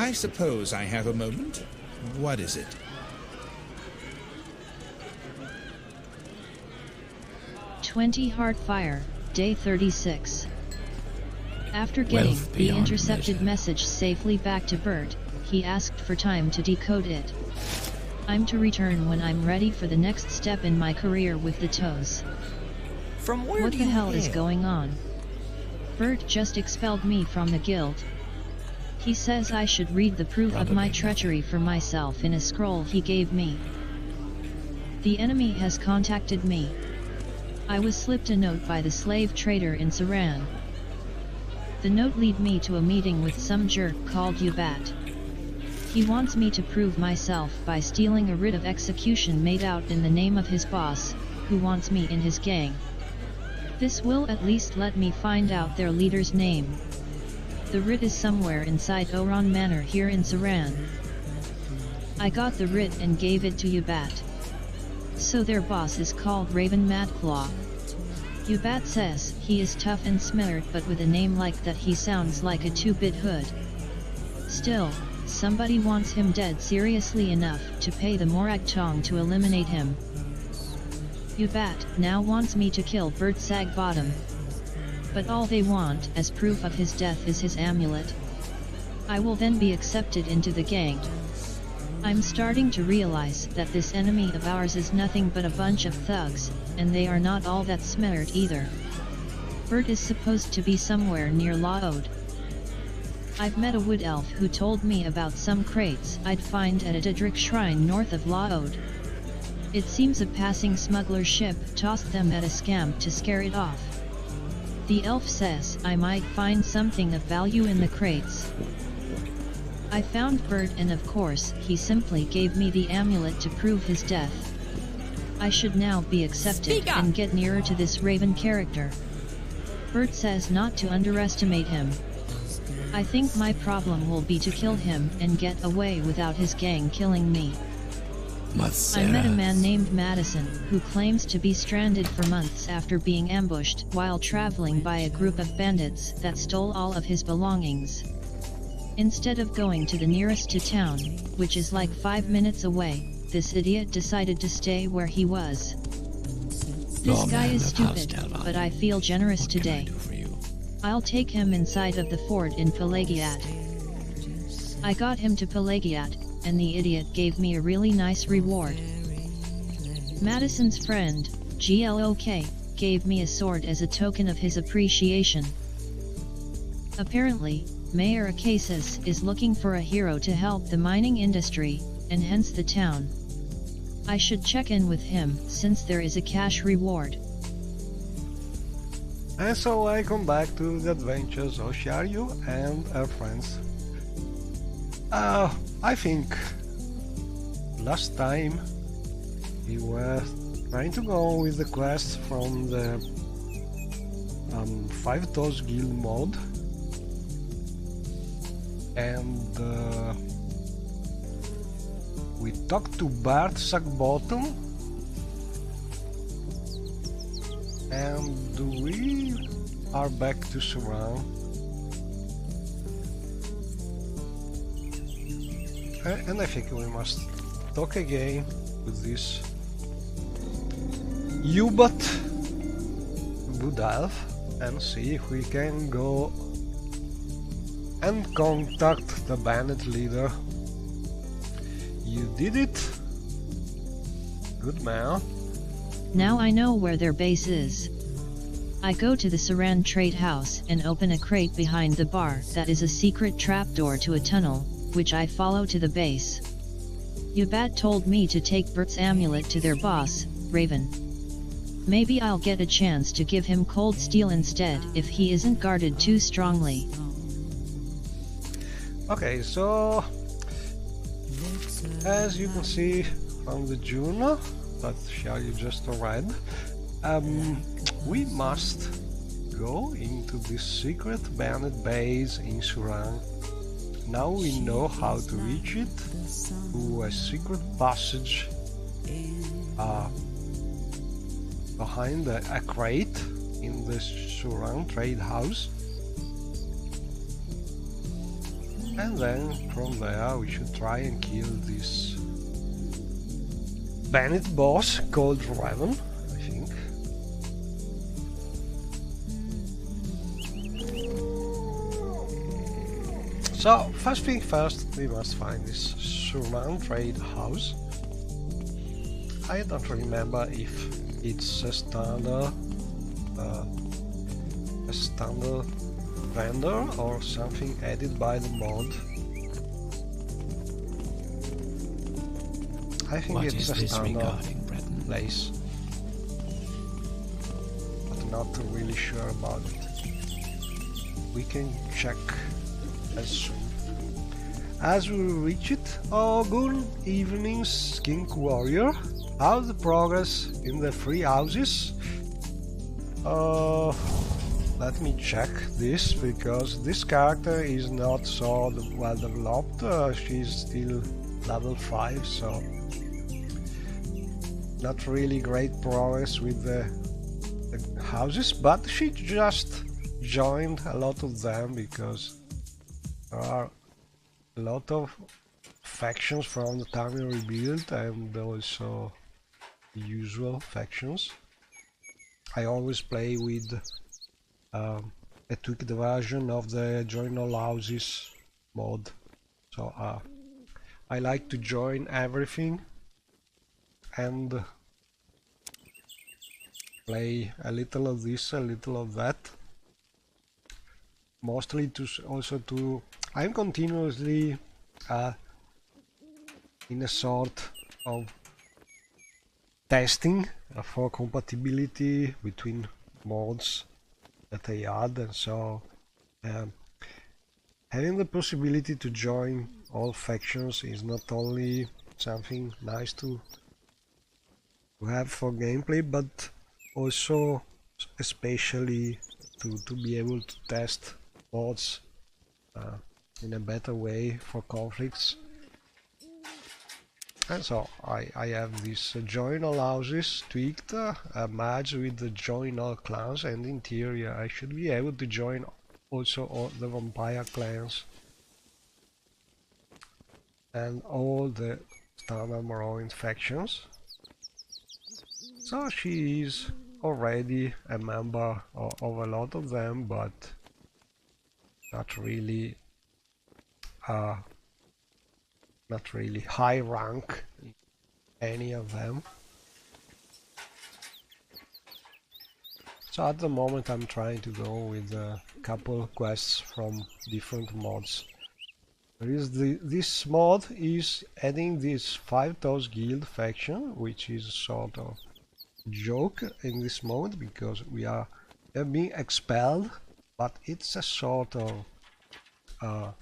I suppose I have a moment. What is it? Heartfire, day 36. After getting the intercepted message safely back to Bert, he asked for time to decode it. I'm to return when I'm ready for the next step in my career with the toes. From where What do the you hell is hail? going on? Bert just expelled me from the guild. He says I should read the proof of my treachery for myself in a scroll he gave me. The enemy has contacted me. I was slipped a note by the slave trader in Saran. The note lead me to a meeting with some jerk called Abot. He wants me to prove myself by stealing a writ of execution made out in the name of his boss, who wants me in his gang. This will at least let me find out their leader's name. The writ is somewhere inside Oron Manor here in Saran. I got the writ and gave it to Abot. So their boss is called Raven Madclaw. Abot says he is tough and smart, but with a name like that he sounds like a 2-bit hood. Still, somebody wants him dead seriously enough to pay the Morag Tong to eliminate him. Abot now wants me to kill Bert Sagbottom. But all they want as proof of his death is his amulet. I will then be accepted into the gang. I'm starting to realize that this enemy of ours is nothing but a bunch of thugs, and they are not all that smart either. Bert is supposed to be somewhere near Laod. I've met a wood elf who told me about some crates I'd find at a Daedric shrine north of Laod. It seems a passing smuggler ship tossed them at a scamp to scare it off. The elf says I might find something of value in the crates. I found Bert and of course he simply gave me the amulet to prove his death. I should now be accepted and get nearer to this Raven character. Bert says not to underestimate him. I think my problem will be to kill him and get away without his gang killing me. I met a man named Madison who claims to be stranded for months after being ambushed while traveling by a group of bandits that stole all of his belongings. Instead of going to the nearest town, which is like 5 minutes away, this idiot decided to stay where he was. This guy is stupid, but I feel generous today. I'll take him inside of the fort in Pelagiat. I got him to Pelagiat, and the idiot gave me a really nice reward. Madison's friend, GLOK, gave me a sword as a token of his appreciation. Apparently, Mayor Acasis is looking for a hero to help the mining industry, and hence the town. I should check in with him, since there is a cash reward. And so I come back to the adventures of Sharyu and her friends. I think last time we were trying to go with the quest from the 5 Toes Guild mod, and we talked to Bart Sagbottom, and we are back to Saran. And I think we must talk again with this Abot Wood Elf and see if we can go and contact the bandit leader. You did it. Good man. Now I know where their base is. I go to the Saran trade house and open a crate behind the bar that is a secret trapdoor to a tunnel, which I follow to the base. Abot told me to take Bert's amulet to their boss, Raven. Maybe I'll get a chance to give him cold steel instead if he isn't guarded too strongly. Okay, so as you can see from the journal that Sharyu just read, we must go into this secret bandit base in Saran. Now we know how to reach it through a secret passage behind a crate in the Saran trade house. And then from there we should try and kill this bandit boss called Raven, I think. So, first thing first, we must find this Surman trade house. I don't remember if it's a standard vendor or something added by the mod. I think it's a standard place, but not really sure about it. We can check as soon as we reach it. Oh, good evening, Skink Warrior. How's the progress in the 3 houses? Let me check this, because this character is not so well developed. She's still level 5, so not really great progress with the houses, but she just joined a lot of them because there are a lot of factions from the time we rebuild and also usual factions. I always play with a tweaked version of the Join All Houses mod, so I like to join everything and play a little of this, a little of that. Mostly I'm continuously in a sort of testing for compatibility between mods that I add, and so having the possibility to join all factions is not only something nice to have for gameplay, but also especially to be able to test mods in a better way for conflicts. And so I have this join all houses tweaked, merged with the join all clans, and in theory I should be able to join also all the vampire clans and all the standard Morrowind factions. So she is already a member of a lot of them, but not really high rank in any of them. So at the moment I'm trying to go with a couple quests from different mods. This mod is adding this 5,000 guild faction, which is sort of joke in this mode because we are being expelled, but it's a sort of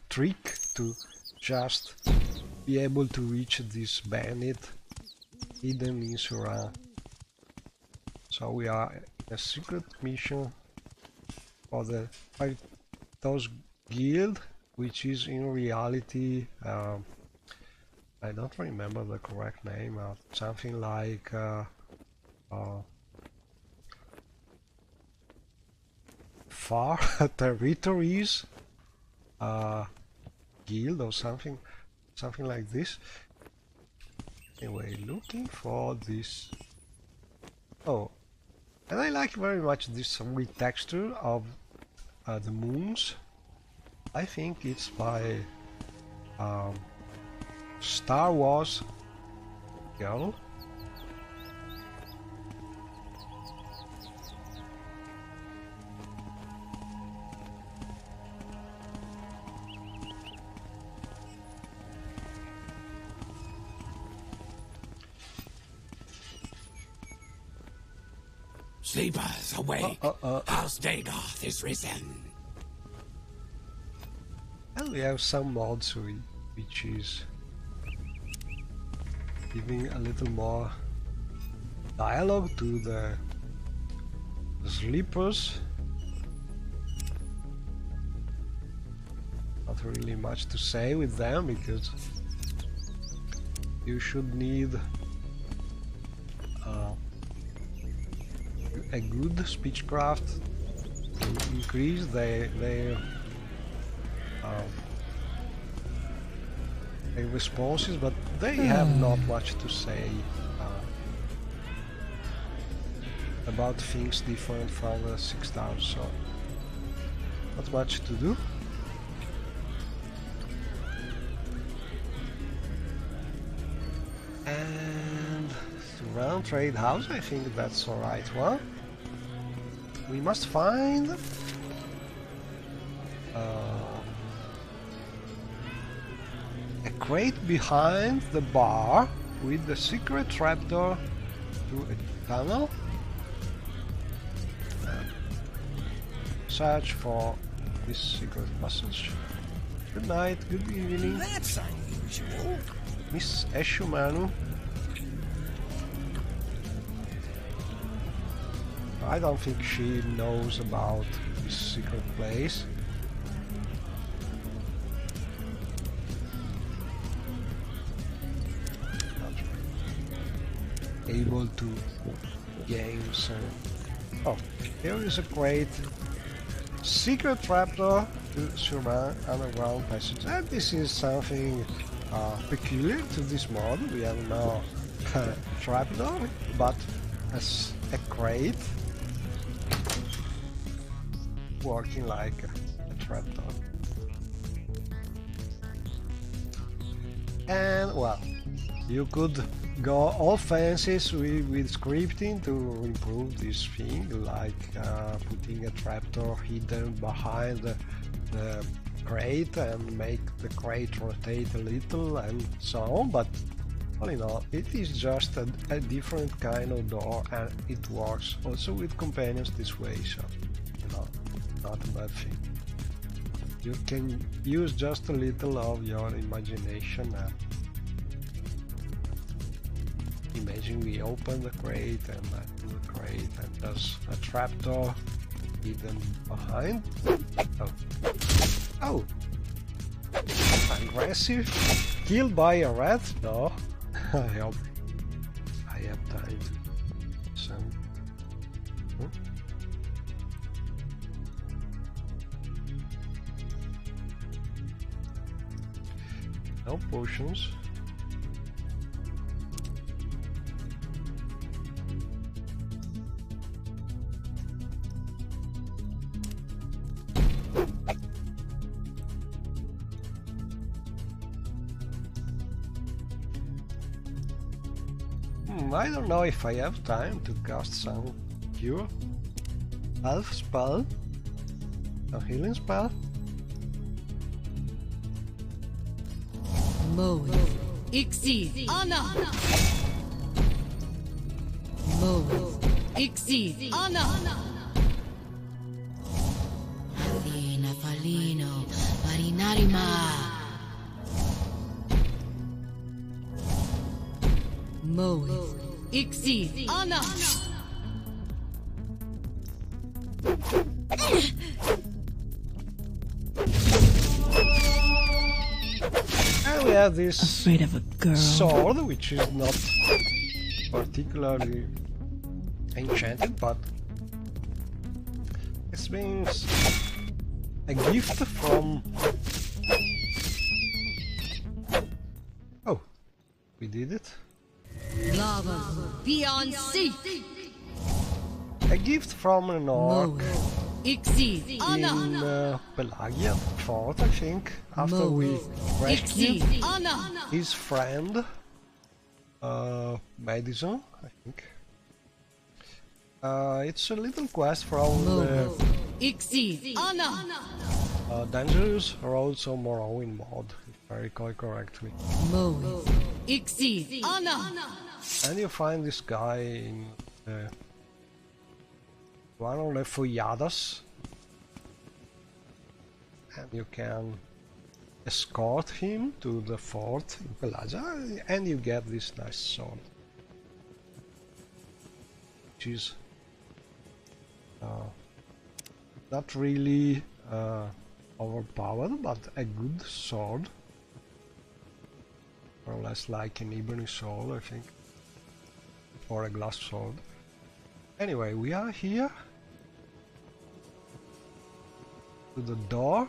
trick to just be able to reach this bandit hidden in Suran. So we are in a secret mission for the 5,000 guild, which is in reality I don't remember the correct name, something like Far Territories guild or something like this. Anyway, looking for this. Oh, and I like very much this retexture of the moons. I think it's by Star Wars Girl. Sleepers, awake! House Dagoth is risen. And we have some mods which is giving a little more dialogue to the sleepers. Not really much to say with them because you should need a good speechcraft to increase their responses, but they have not much to say about things different from the 6000, so not much to do. And round trade house, I think that's the right one. We must find a crate behind the bar with the secret trapdoor to a tunnel. Search for this secret passage. Good night, good evening. That's unusual. Miss Eshumanu. I don't think she knows about this secret place. Not able to gain some. Oh, here is a crate. Secret trapdoor to surround underground passage. And this is something peculiar to this mod. We have now a trapdoor, but as a crate working like a trapdoor. And well, you could go all fancies with scripting to improve this thing, like putting a trapdoor hidden behind the crate and make the crate rotate a little and so on, but all in all, it is just a different kind of door, and it works also with companions this way, so you know, not a bad thing. You can use just a little of your imagination. Imagine we open the crate and there's a trapdoor hidden behind. Oh, aggressive, killed by a rat? No, I hope I have time to some. No potions. I don't know if I have time to cast some cure, health spell, a healing spell. Moe, Ixi, Anna. Moe, Ixi, Anna. Alina Falino, Marinarima. Moe, Ixi, Anna. And we have this Afraid of a girl. sword, which is not particularly enchanted, but it means a gift from. Oh, we did it. Lava, beyond sea. A gift from an orc Moe, Ixi, Anna. in Pelagia fort, I think, after we rescued Ixi, Anna. his friend Madison, I think. It's a little quest from Moe, Ixi, Anna. Dangerous Roads of Morrowind mod, if I recall correctly. Moe, Ixi, Anna. And you find this guy in one of the foyadas, and you can escort him to the fort in Pelagia, and you get this nice sword, which is not really overpowered, but a good sword, more or less like an ebony sword, I think, or a glass sword. Anyway, we are here to the door,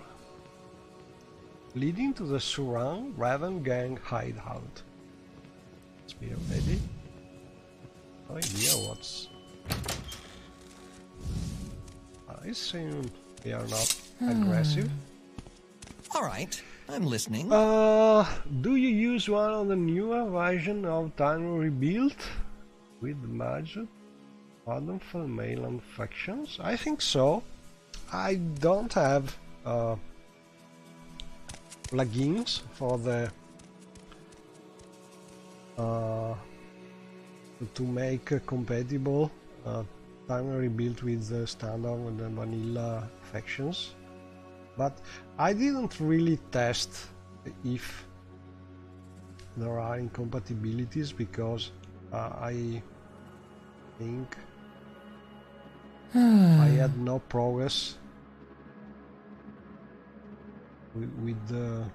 leading to the Suran Raven Gang hideout. Let's be ready. No idea what's... I assume they are not aggressive. Alright, I'm listening. Do you use one of the newer version of Time Rebuild with magic modern for mainland factions? I think so. I don't have plugins for the to make compatible Time Rebuild with the standard and the vanilla factions. But I didn't really test if there are incompatibilities because I think I had no progress with the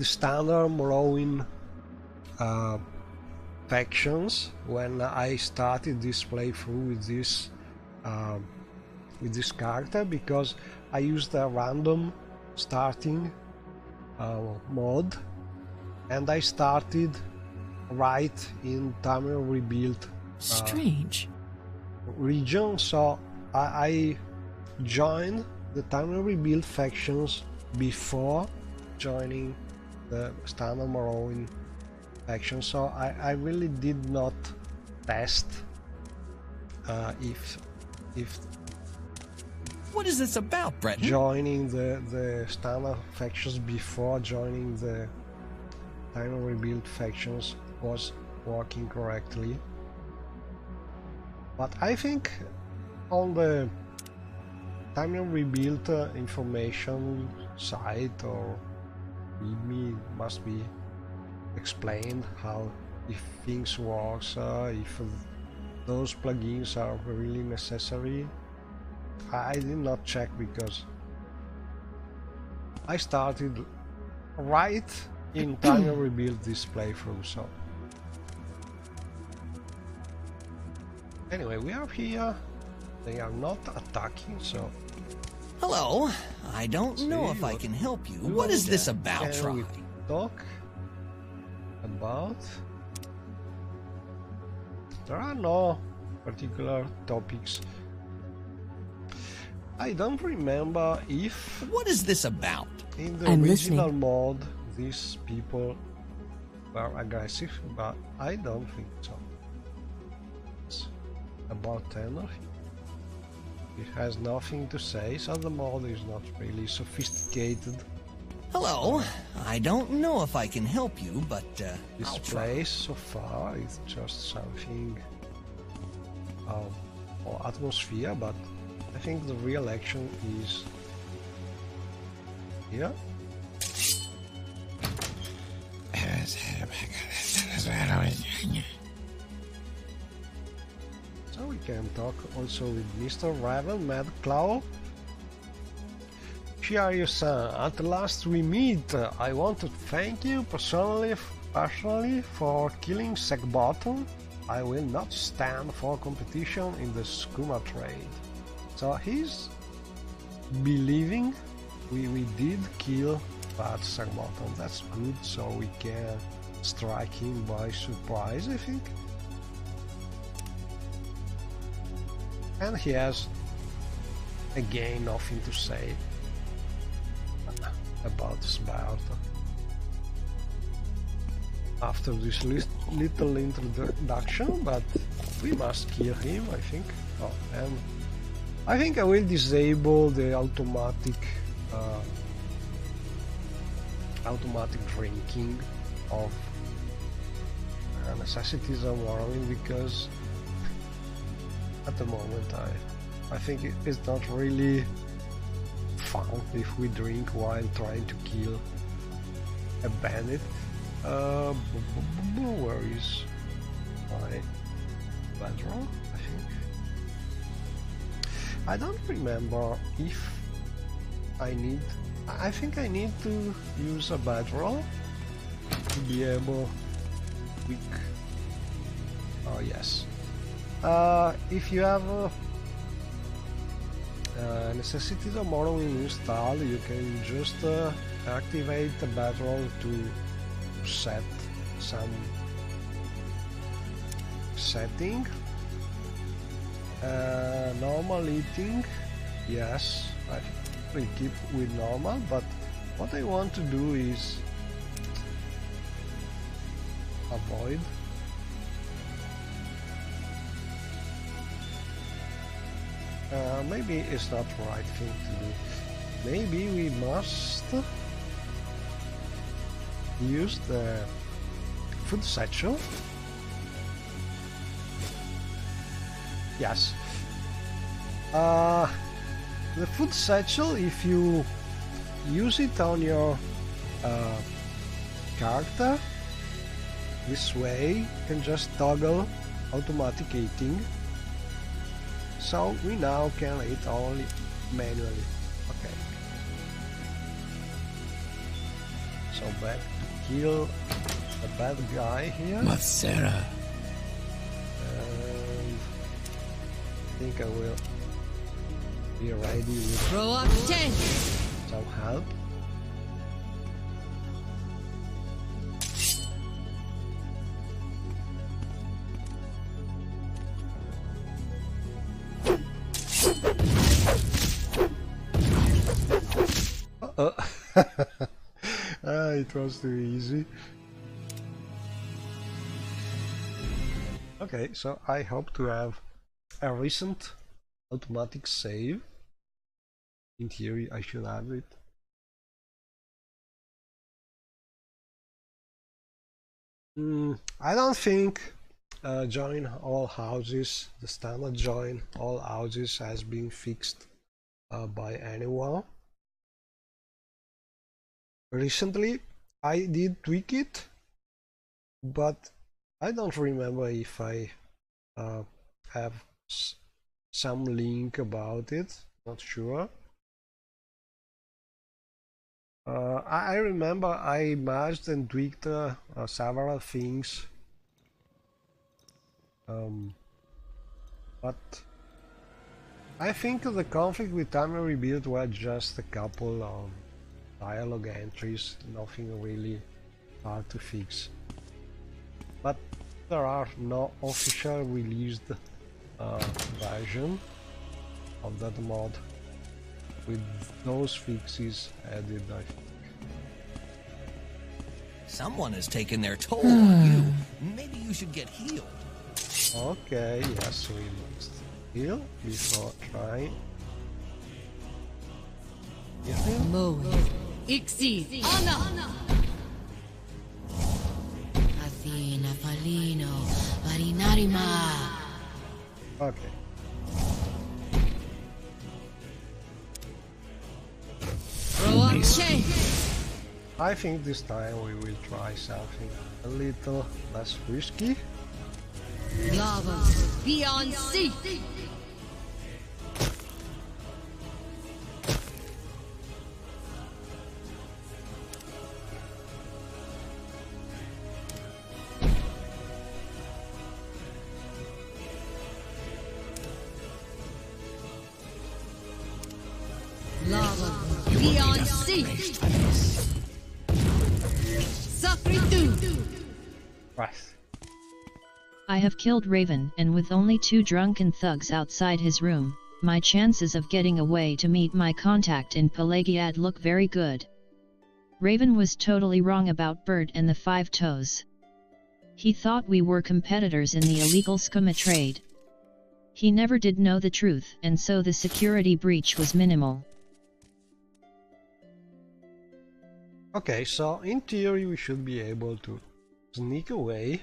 standard Morrowind factions when I started this playthrough with this character, because I used a random starting mode and I started right in Time Rebuild Strange. region, so I joined the Time Rebuild factions before joining the standard Morrowind faction, so I really did not test if What is this about, Breton? joining the standard factions before joining the Time Rebuild factions was working correctly. But I think on the Time Rebuild information site or README must be explained how if things works, if those plugins are really necessary. I did not check because I started right in Time Rebuild this playthrough, so anyway, we are here. They are not attacking, so Hello. I don't know if I can help you. What is this about, can we Try? talk about? There are no particular topics. I don't remember if What is this about? in the I'm original listening. mode these people were aggressive, but I don't think so. It's about tenor. It has nothing to say, so the mod is not really sophisticated. Hello. I don't know if I can help you, but This I'll try. place so far is just something for atmosphere, but I think the real action is here. So we can talk also with Mr. Raven Madclaw. Shiryu-san, at last we meet. I want to thank you personally for killing Sagbottom. I will not stand for competition in the skooma trade. So he's believing we did kill Bad Sagbottom. That's good, so we can strike him by surprise, I think. And he has again nothing to say about Sparta. After this little introduction, but we must kill him, I think. Oh, and I think I will disable the automatic drinking of necessities of Morrowind, because at the moment I think it's not really fun if we drink while trying to kill a bandit. Where is my bedroll? I think I don't remember if I need. I think I need to use a bedroll to be able quick. Oh yes. If you have necessity of Morrowind install, you can just activate the battle to set some setting. Normal eating, yes, I will keep with normal, but what I want to do is avoid. Maybe it's not the right thing to do. Maybe we must use the food satchel. Yes. The food satchel, if you use it on your character, this way you can just toggle automatic eating. So we now can eat only manually. Okay. So back to kill the bad guy here. Sarah. And I think I will be ready with Throw up 10. some help. It was too easy. Okay, so I hope to have a recent automatic save. In theory, I should have it. I don't think join all houses, the standard join all houses has been fixed by anyone. Recently I did tweak it, but I don't remember if I have some link about it, not sure. I remember I merged and tweaked several things, but I think the conflict with Time Rebuild were just a couple of dialogue entries, nothing really hard to fix. But there are no official released version of that mod with those fixes added, I think. Someone has taken their toll on you. Maybe you should get healed. Okay, yes, we must heal before trying. Morrowind. Ixi. Ana. Athena Falino. Marinarima. Okay. Throw up 10. I think this time we will try something a little less risky. Lava. Beyond sea. Lava. Beyond sea. Sakritu. Right. I have killed Raven, and with only 2 drunken thugs outside his room, my chances of getting away to meet my contact in Pelagiad look very good. Raven was totally wrong about Bird and the 5 toes. He thought we were competitors in the illegal skooma trade. He never did know the truth, and so the security breach was minimal. Okay, so in theory we should be able to sneak away,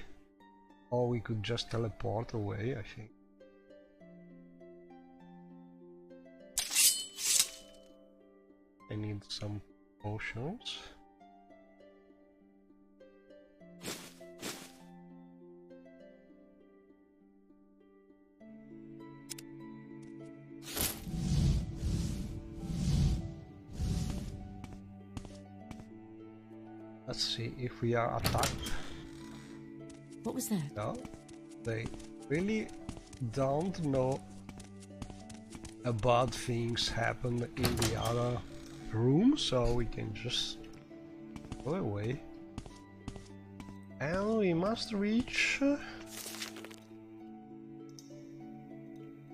or we could just teleport away, I think. I need some potions. Let's see if we are attacked. What was that? No, they really don't know bad things happen in the other room, so we can just go away. And we must reach...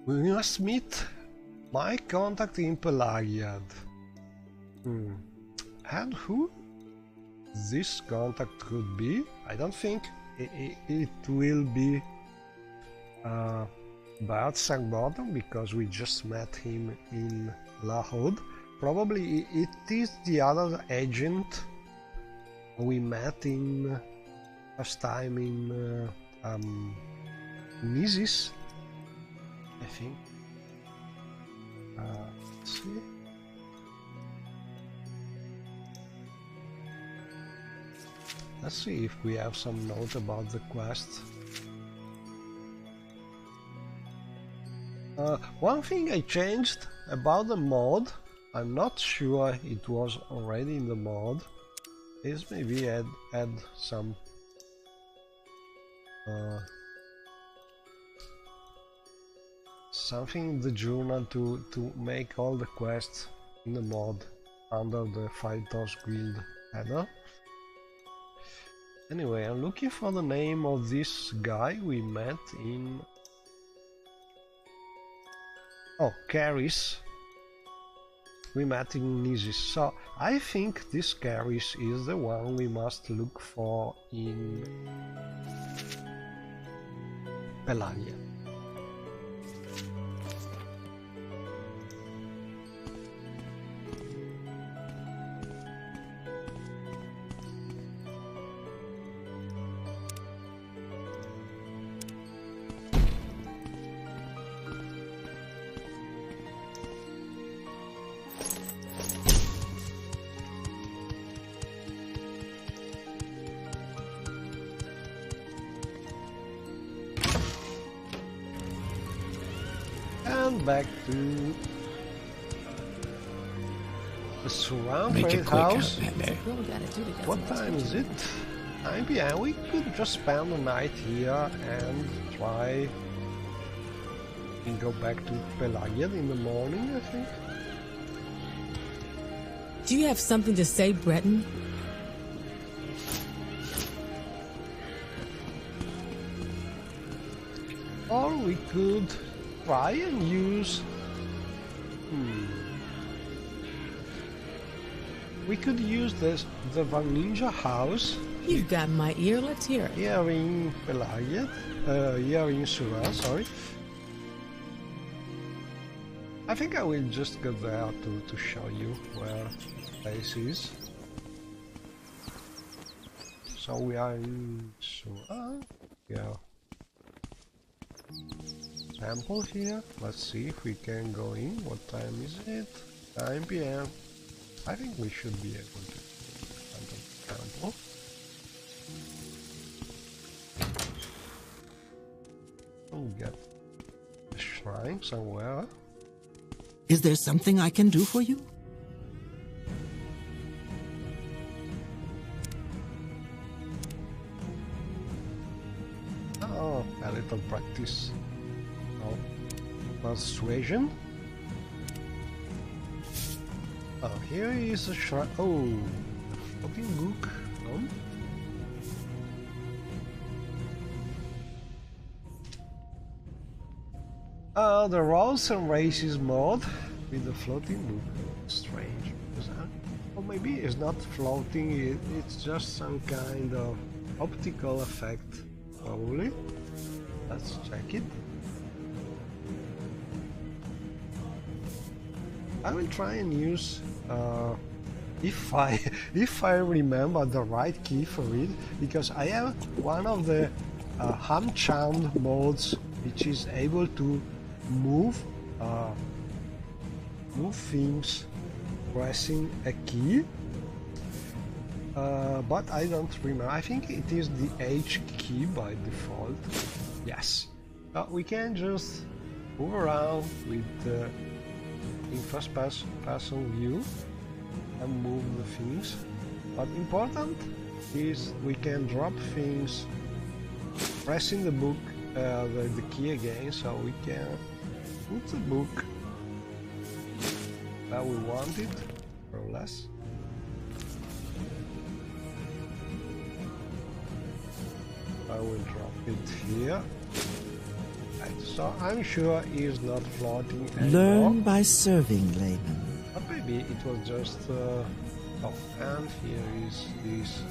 we must meet my contact in Pelagiad. And who this contact could be? I don't think it will be Bart Sangbottom, because we just met him in La Hode. Probably it is the other agent we met in first time in Isis, I think. Let's see. Let's see if we have some note about the quest. One thing I changed about the mod, I'm not sure it was already in the mod, is maybe add some something in the journal to make all the quests in the mod under the Fighters Guild header. Anyway, I'm looking for the name of this guy we met in... oh, Caris. We met in Nisis. So, I think this Caris is the one we must look for in Pelagia. Back to the surrounding house. What time is it? 9 PM. We could just spend the night here and try and go back to Pelagia in the morning, I think. Do you have something to say, Breton? Or we could try and use... we could use the Van Ninja house. You've got my ear, let's hear it. Here in Pelagia, here in Sura, sorry. I think I will just go there to show you where the place is. So we are in Sura. Yeah. Temple here. Let's see if we can go in. What time is it? 9 PM. I think we should be able to enter the temple. We'll get the shrine somewhere. Is there something I can do for you? Oh, a little practice. Persuasion. Oh, here is a shrine. Oh, a floating book. The Rolls and Races mod with the floating book. Strange. Or maybe it's not floating, it's just some kind of optical effect. Probably. Let's check it. I will try and use if I remember the right key for it, because I have one of the Hamchand modes which is able to move things pressing a key, but I don't remember. I think it is the H key by default. Yes, we can just move around with the in first person view and move the things, but important is we can drop things pressing the book, the key again, so we can put the book we want it, more or less. I will drop it here. Right, so I'm sure he's not floating anymore. Learn by serving, Laban. But maybe it was just... oh, and here is this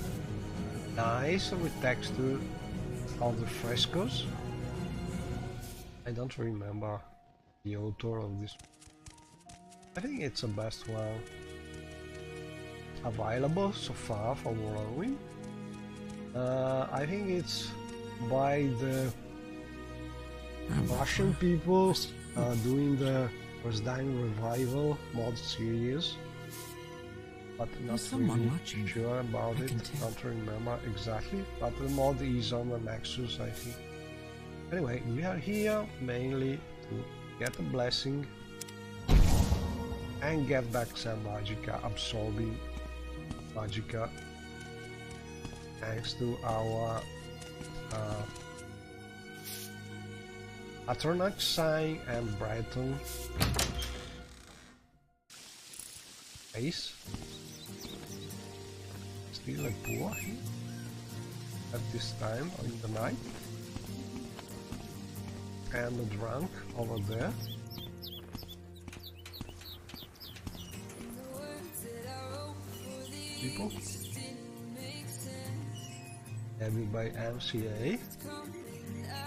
nice with texture of the frescoes. I don't remember the author of this. I think it's the best one available so far for Morrowind. I think it's by the Russian people doing the First Dying Revival mod series, but not really sure about it, don't remember exactly, but the mod is on the Nexus, I think. Anyway, we are here mainly to get a blessing and get back some Magicka, absorbing Magicka, thanks to our Atronach sign and Breton face. Still a poor here at this time in the night, and a drunk over there. People headed by MCA,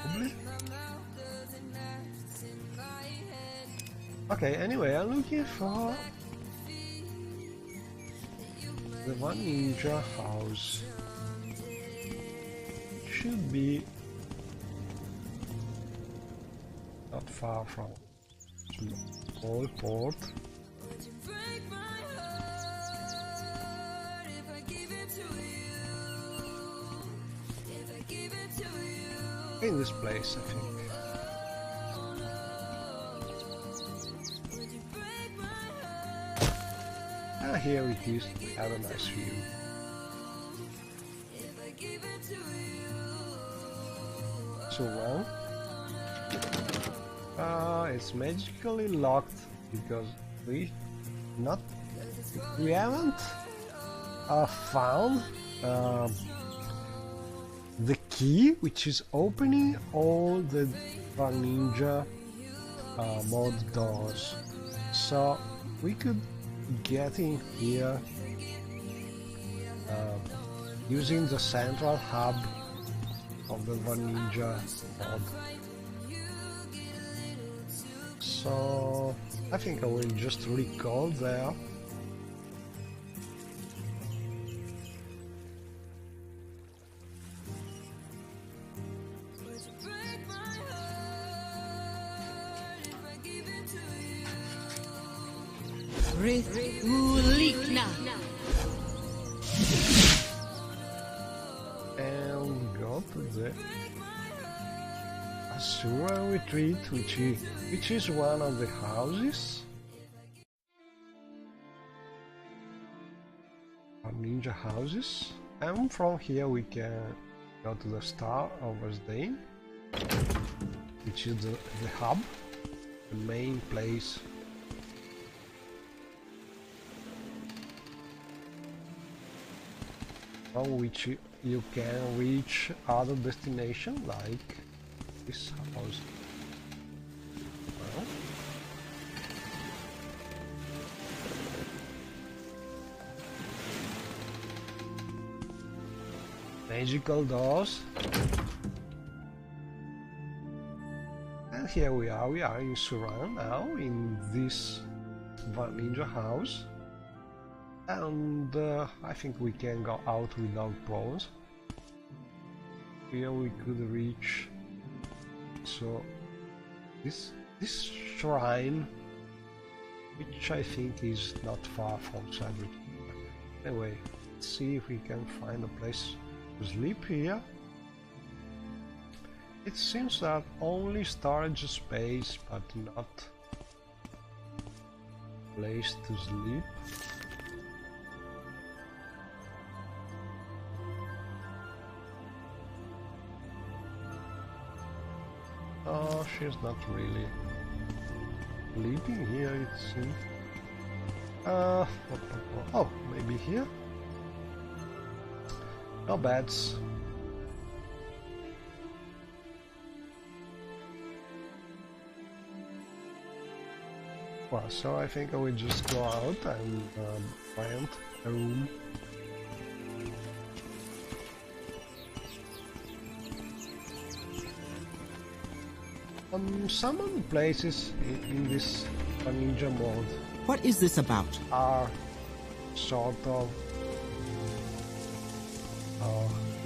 probably. Okay, anyway, I'm looking for the One Ninja house. Should be not far from small port. In this place, I think. Ah, here it is. We have a nice view. So well, it's magically locked because we haven't found the key which is opening all the One Ninja mod doors. So we could get in here using the central hub of the One Ninja mod. So I think I will just recall there. And go to the Asura retreat, which is one of the houses. Our ninja houses. And from here we can go to the Star of Asdane, which is the hub, the main place. On which you can reach other destinations like this house. Well, magical doors. And here we are in Suran now, in this One Ninja house. And I think we can go out without problems. Here we could reach this shrine, which I think is not far from Cedric. Anyway, let's see if we can find a place to sleep here. It seems that only storage space, but not place to sleep. Oh, she's not really sleeping here, it seems. Oh, maybe here? No bats. Well, so I think I will just go out and rent a room. Some of the places in this ninja mode. What is this about? Are sort of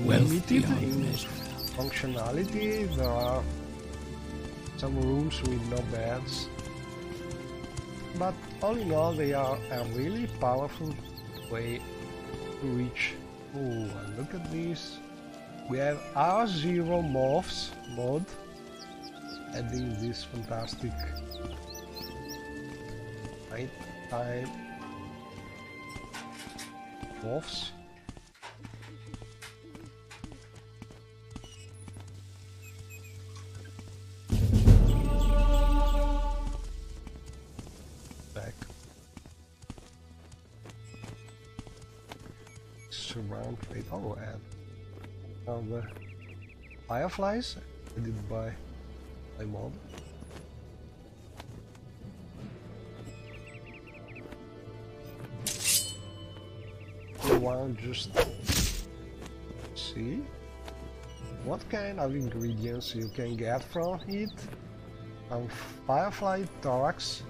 limited in functionality. There are some rooms with no beds, but all in all they are a really powerful way to reach. Oh, and look at this. We have R0 morphs mod, adding this fantastic nighttime morphs. Back. Surround plate. Oh, and now the fireflies added by my mod. Want just see what kind of ingredients you can get from it. Firefly thorax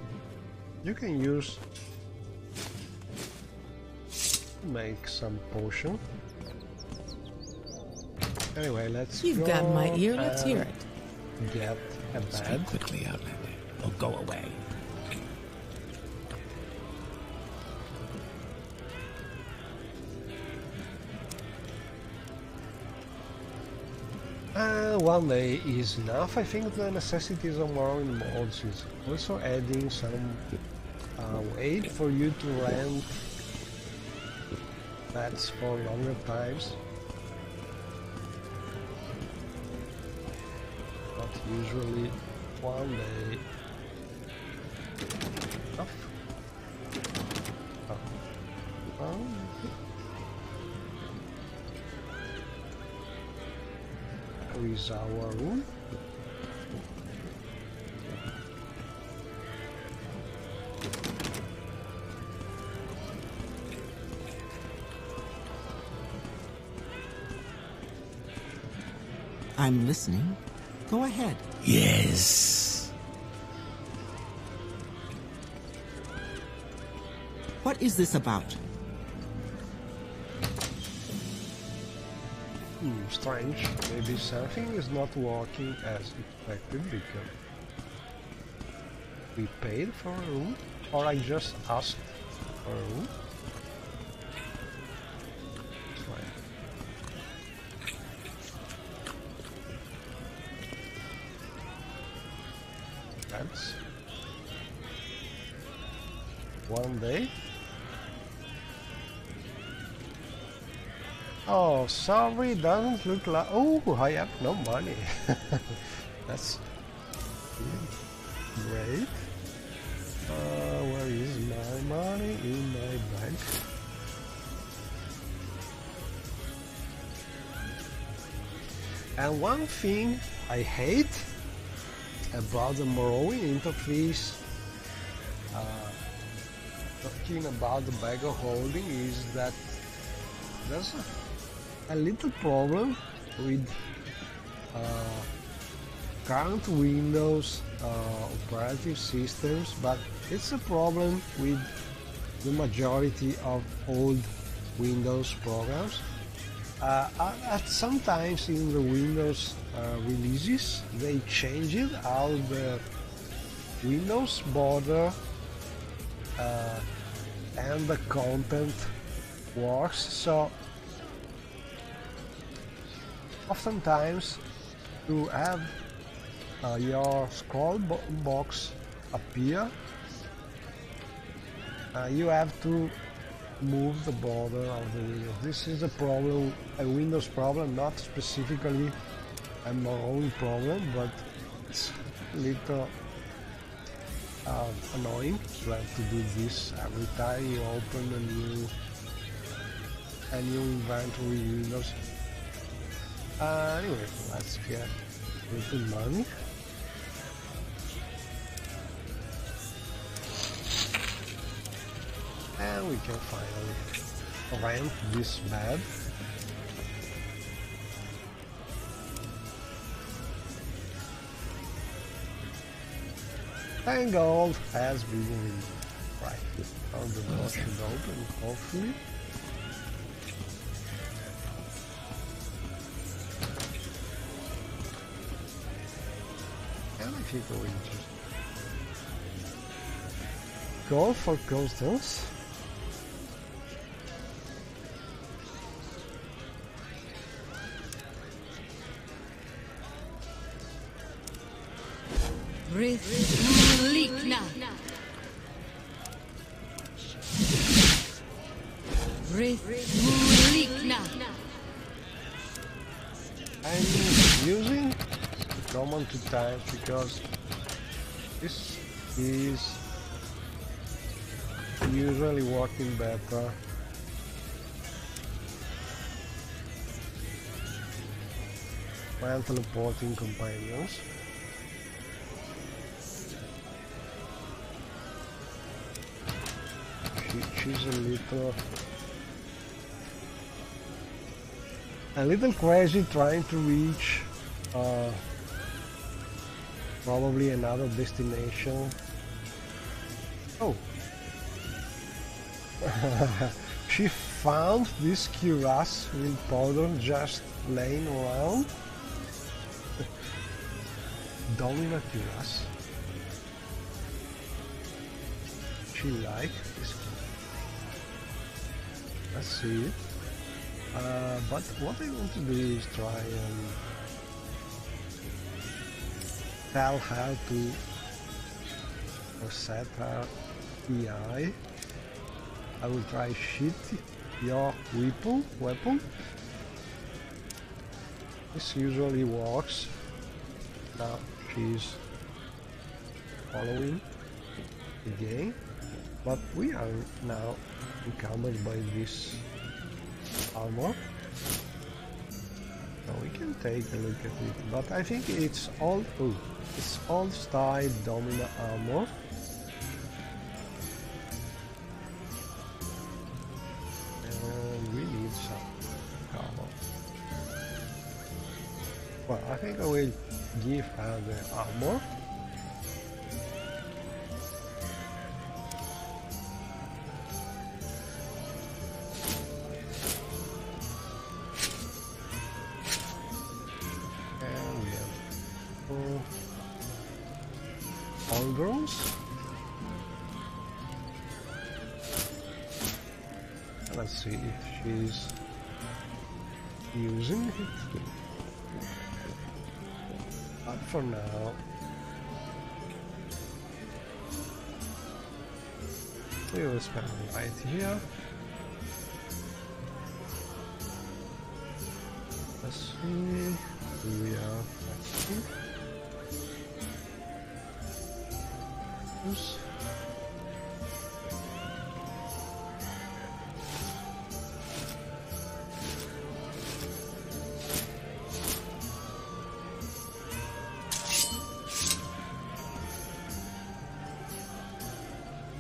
you can use to make some potion. Anyway, let's You've got my ear, let's hear it. Get a bed. Speak quickly, Outlander, or go away. One day is enough. I think the necessities of Morrowind World is also adding some way for you to rent beds for longer times. But usually one day enough. Is our room. I'm listening. Go ahead. Yes. What is this about? Strange. Maybe something is not working as expected because we paid for a room, or I just asked for a room. That's one day. Oh, sorry, doesn't look like. Oh, I have no money. That's great. Where is my money? In my bank. And one thing I hate about the Morrowind interface, talking about the bag of holding, is that there's a little problem with current Windows operative systems, but it's a problem with the majority of old Windows programs. At sometimes in the Windows releases they changed how the Windows border and the content works, so oftentimes to have your scroll box appear, you have to move the border of the Windows. This is a problem, a Windows problem, not specifically a Morrowind problem, but it's a little annoying to have to do this every time you open a new inventory windows. Anyway, let's get a little money. And we can finally rent this bed. And gold has been released. Right, now the door should open, hopefully. And I think we just go for coastals. Rithmulikna. Rithmulikna. I'm using command to type because this is usually working better. When teleporting companions. She's a little crazy trying to reach probably another destination. Oh, she found this cuirass with powder just laying around. Domina cuirass. She like this. Let's see it. But what I want to do is try and tell her to reset her EI. I will try shoot your weapon. This usually works. Now she's following the game, but we are now encumbered by this armor. So we can take a look at it, but I think it's old. Oh, it's old style Domina armor. And we need some armor. Well, I think I will give her the armor. Let's see if she's using it. But for now, we will spend right here. Let's see who we are. Oops.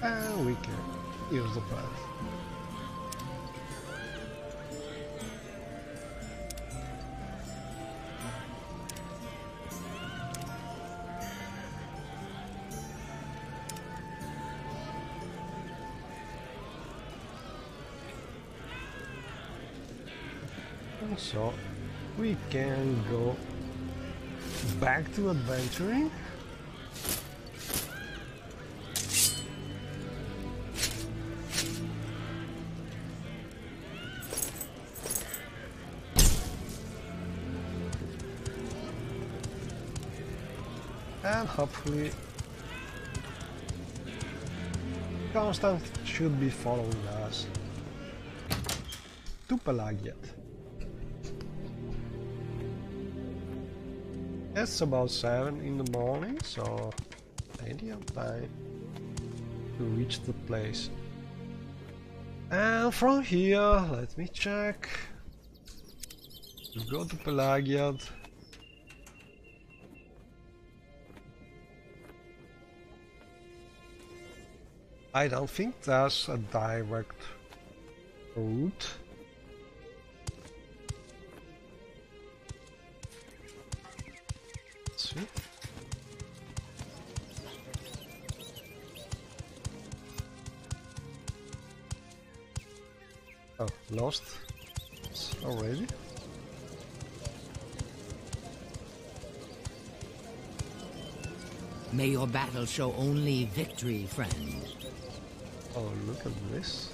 And we can use the path. And so we can go back to adventuring. And hopefully Constant should be following us to Pelagiat. It's about 7 in the morning, so plenty of time. to reach the place. And from here, let me check. We go to Pelagiad. I don't think there's a direct route. Let's see. Oh, lost already? May your battle show only victory, friend. Oh, look at this.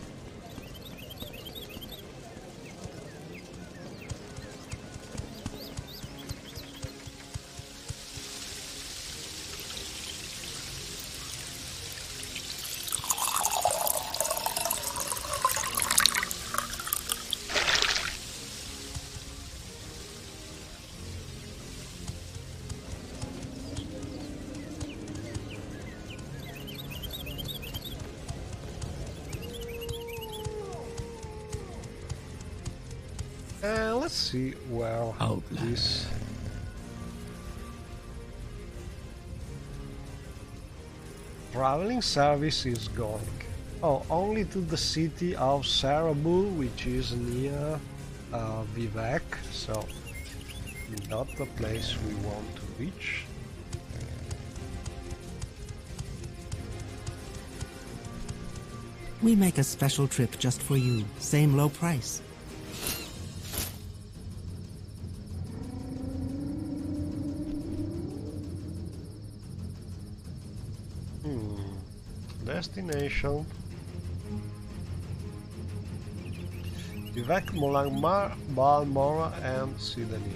Let's see where this traveling service is going. Oh, only to the city of Sarabu, which is near Vivek, so not the place we want to reach. We make a special trip just for you. Same low price. Destination Vivek, Molangmar, Balmora and Sidani.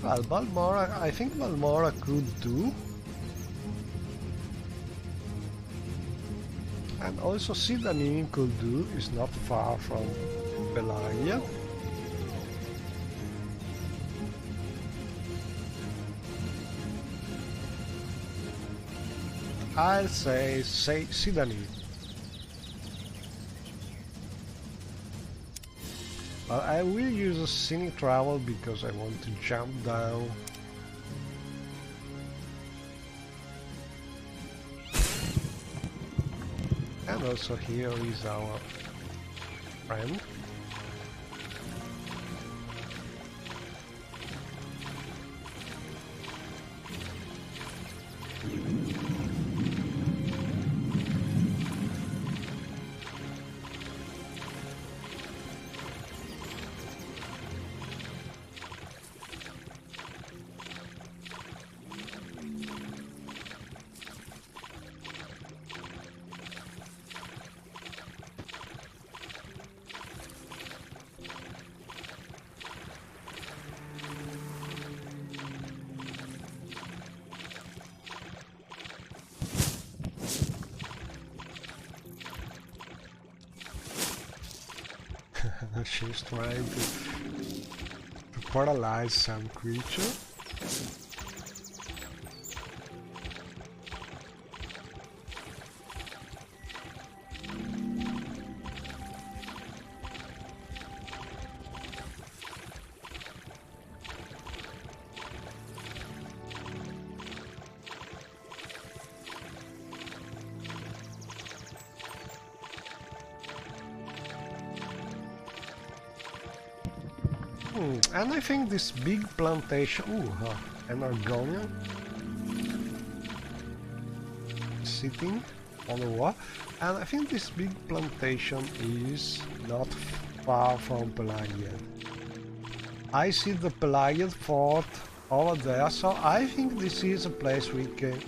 Well, Balmora, I think Balmora could do. And also Sidani could do, is not far from Pelagia. I'll say Sidani. But I will use a scenic travel because I want to jump down. And also here is our friend. She's trying to paralyze some creature. And I think this big plantation, an Argonian sitting on the wall, and I think this big plantation is not far from Pelagiad. I see the Pelagiad fort over there, so I think this is a place we can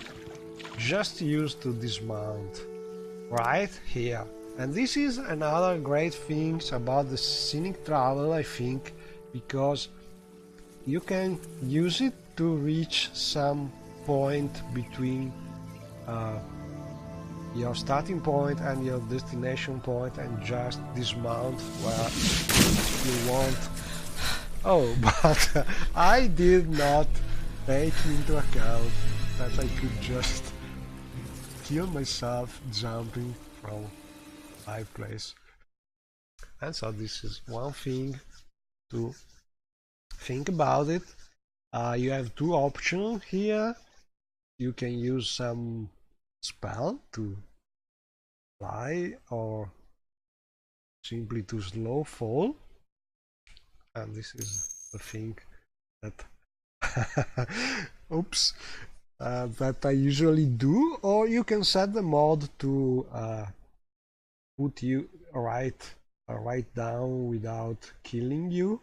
just use to dismount, right here. And this is another great thing about the scenic travel, I think, because you can use it to reach some point between your starting point and your destination point and just dismount where you want. Oh, but I did not take into account that I could just kill myself jumping from high place. And so this is one thing to think about it. You have two options here. You can use some spell to fly or simply to slow fall. And this is the thing that oops, that I usually do. Or you can set the mod to put you right down without killing you.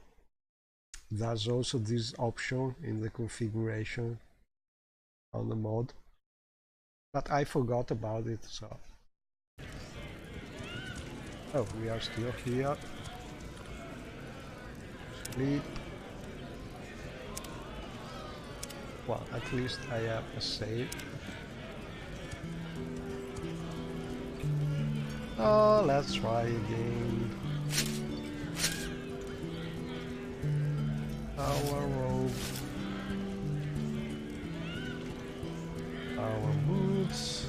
There's also this option in the configuration on the mod, but I forgot about it, so... Oh, we are still here. Sleep. Well, at least I have a save. Oh, let's try again. Our robe. Our boots.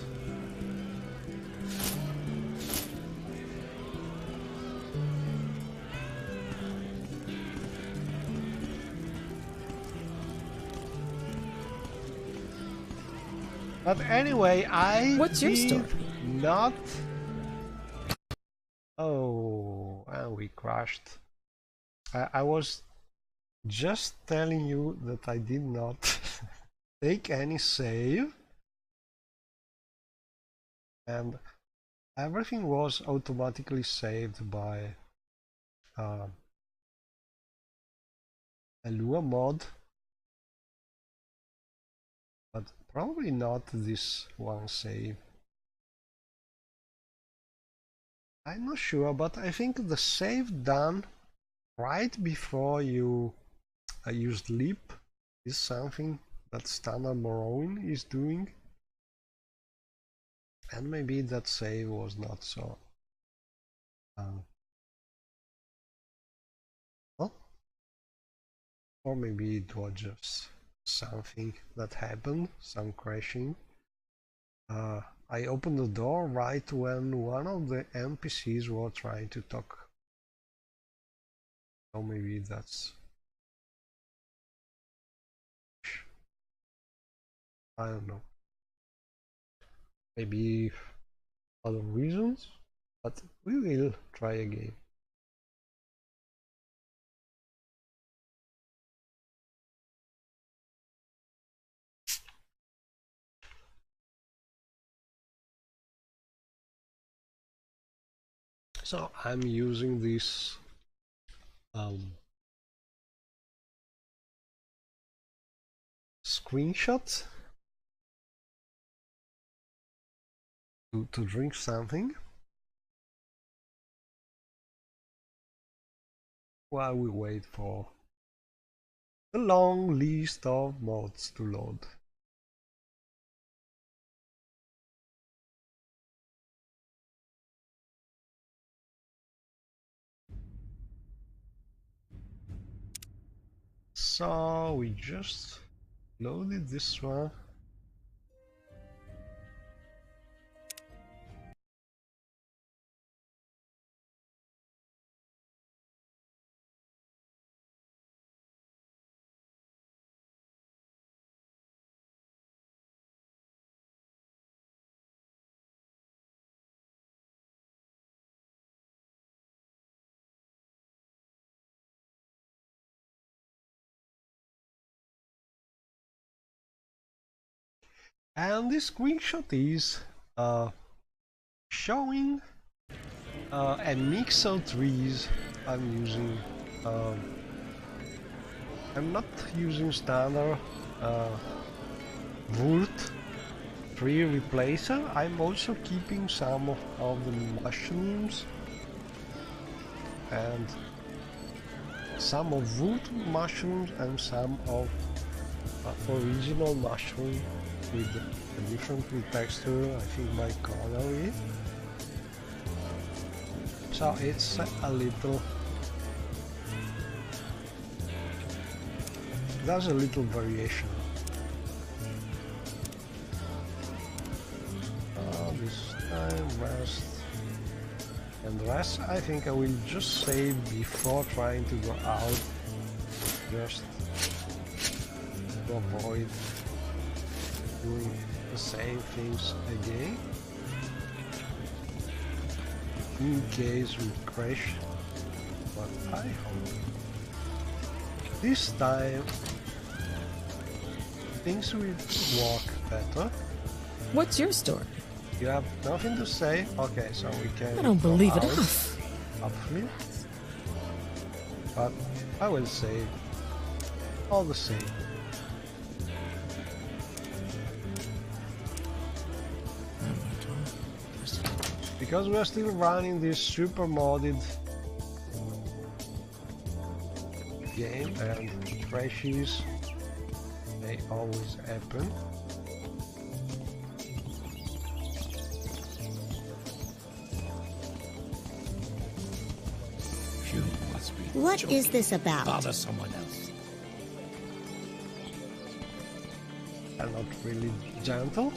But anyway, What's your story? Not... Oh, and we crashed. I was just telling you that I did not take any save. And everything was automatically saved by a Lua mod. But probably not this one save. I'm not sure, but I think the save done right before you sleep is something that standard Morrowind is doing. And maybe that save was not so... well, or maybe it was just something that happened, some crashing. I opened the door right when one of the NPCs were trying to talk. So maybe that's... I don't know. Maybe other reasons, but we will try again. So I'm using this screenshot to drink something while we wait for the long list of mods to load. So we just loaded this one. And this screenshot is showing a mix of trees I'm using. I'm not using standard wood tree replacer. I'm also keeping some of the mushrooms and some of wood mushrooms and some of original mushroom with a different texture, I think by coloring. So it's a little... there's a little variation. rest. And the rest, I think I will just save before trying to go out, just to avoid doing the same things again, in case we crash. But I hope this time things will work better. What's your story? You have nothing to say? Okay, so we can. I don't believe it. Hopefully. But I will say all the same. Because we are still running this super modded game and crashes may always happen. What is this about? Bother someone else. I'm not really gentle.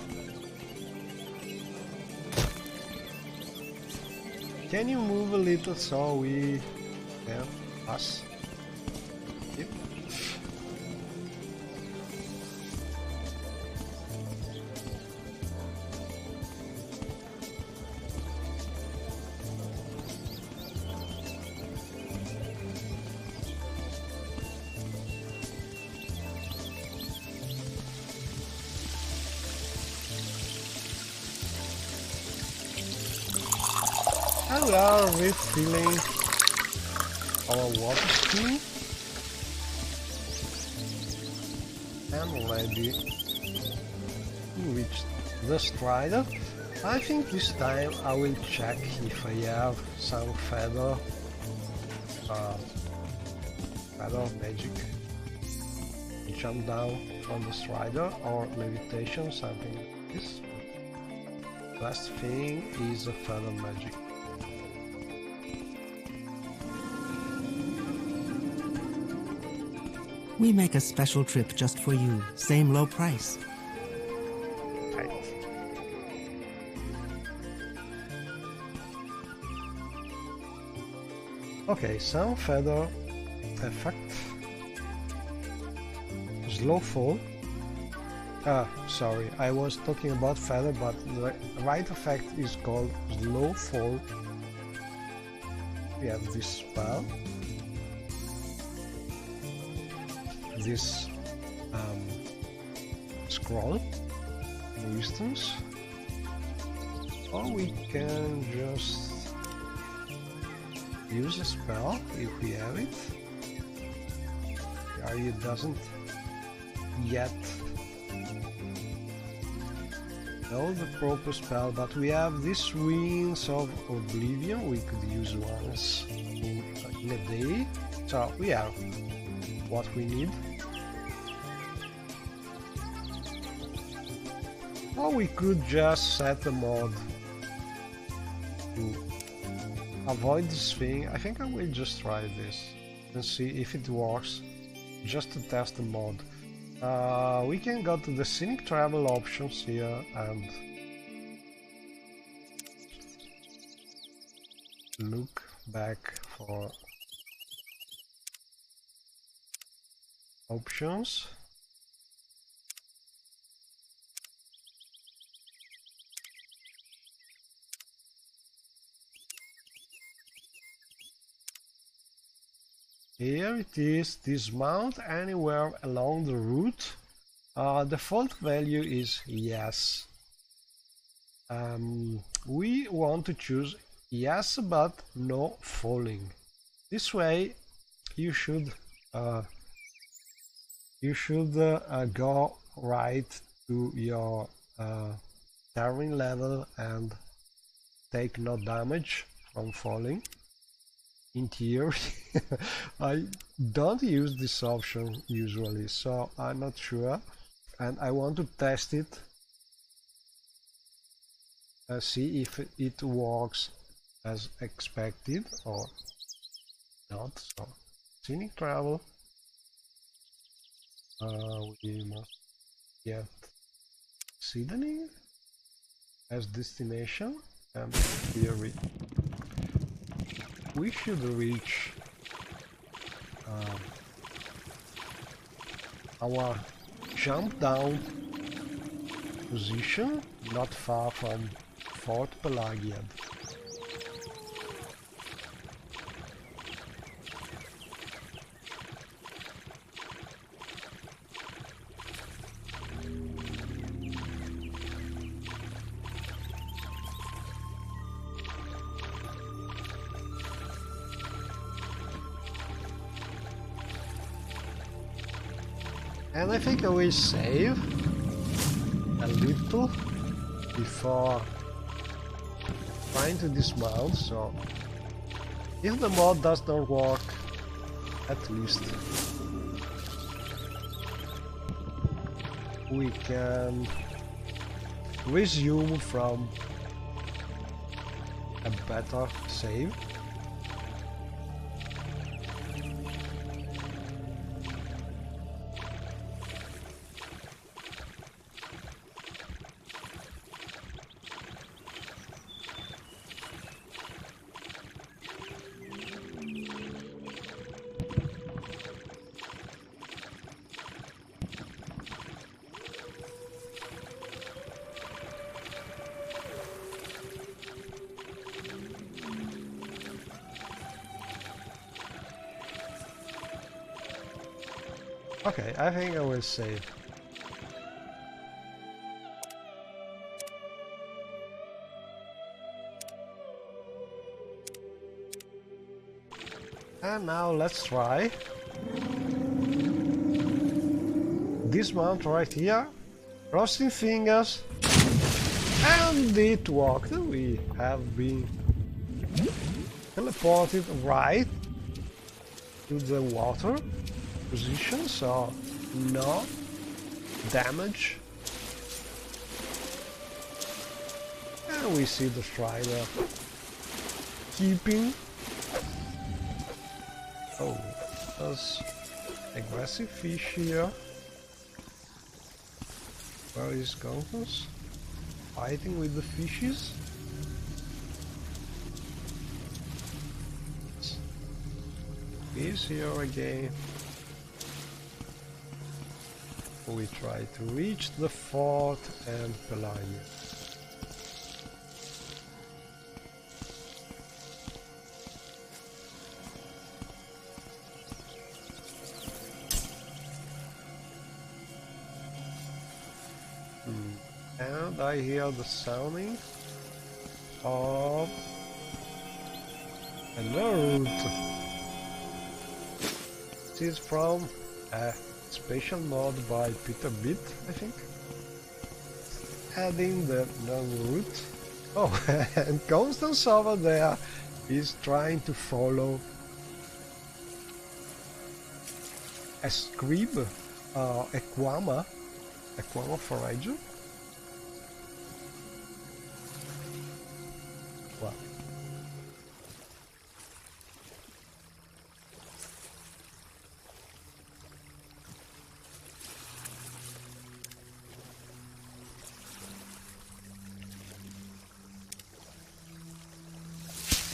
Can you move a little so we can pass? Yep. And we are refilling our water stream and ready to reach the strider. I think this time I will check if I have some feather magic to jump down from the strider or levitation, something like this. Last thing is a feather magic. We make a special trip just for you. Same low price. Right. Okay, some feather effect. Slow fall. Sorry, I was talking about feather, but the right effect is called slow fall. We have this spell. This scroll, for instance, or we can just use a spell if we have it. Arya doesn't yet know the proper spell, but we have this Winds of Oblivion we could use once in a day, so we have what we need. Or we could just set a mod to avoid this thing. I think I will just try this and see if it works, just to test the mod. We can go to the scenic travel options here and look back for options. Here it is, dismount anywhere along the route. Default value is yes. We want to choose yes, but no falling. This way you should go right to your terrain level and take no damage from falling. In theory, I don't use this option usually, so I'm not sure, and I want to test it, see if it works as expected or not. So, scenic travel, we must get Sydney as destination, And here we should reach our jump down position, not far from Fort Pelagiad. And I think I will save a little before trying to dismount, so if the mod does not work, at least we can resume from a better save. Okay, I think I will save. And now let's try dismount right here, crossing fingers, and it worked. We have been teleported right to the water position, so no damage. And we see the Strider keeping. Oh, there's aggressive fish here. Where is Gonkus? Fighting with the fishes? He's here again. We try to reach the fort and Pelagia. And I hear the sounding of another route. This is from a special mod by Peter Bit, I think. Adding the known route. Oh, and Constance over there is trying to follow a scrib, a Quama forager. Wow.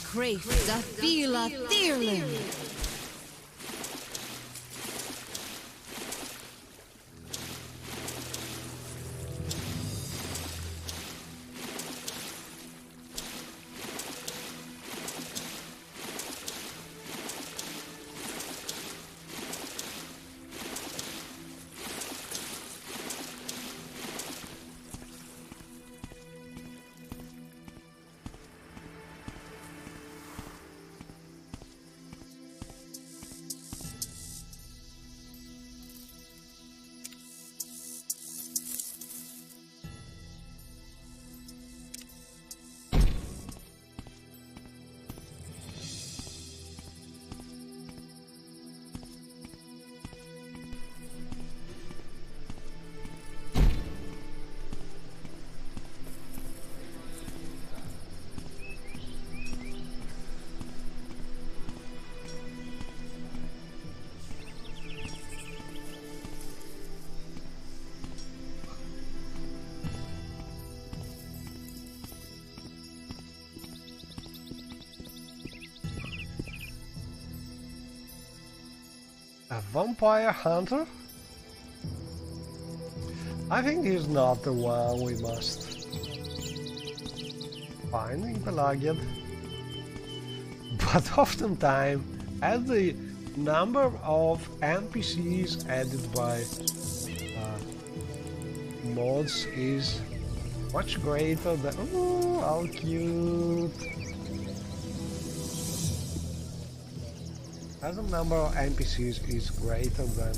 Crave the Fila Thirling. A vampire hunter? I think he's not the one we must find in Pelagiad. But oftentimes, as the number of NPCs added by mods is much greater than... Oh, how cute! As the number of NPCs is greater than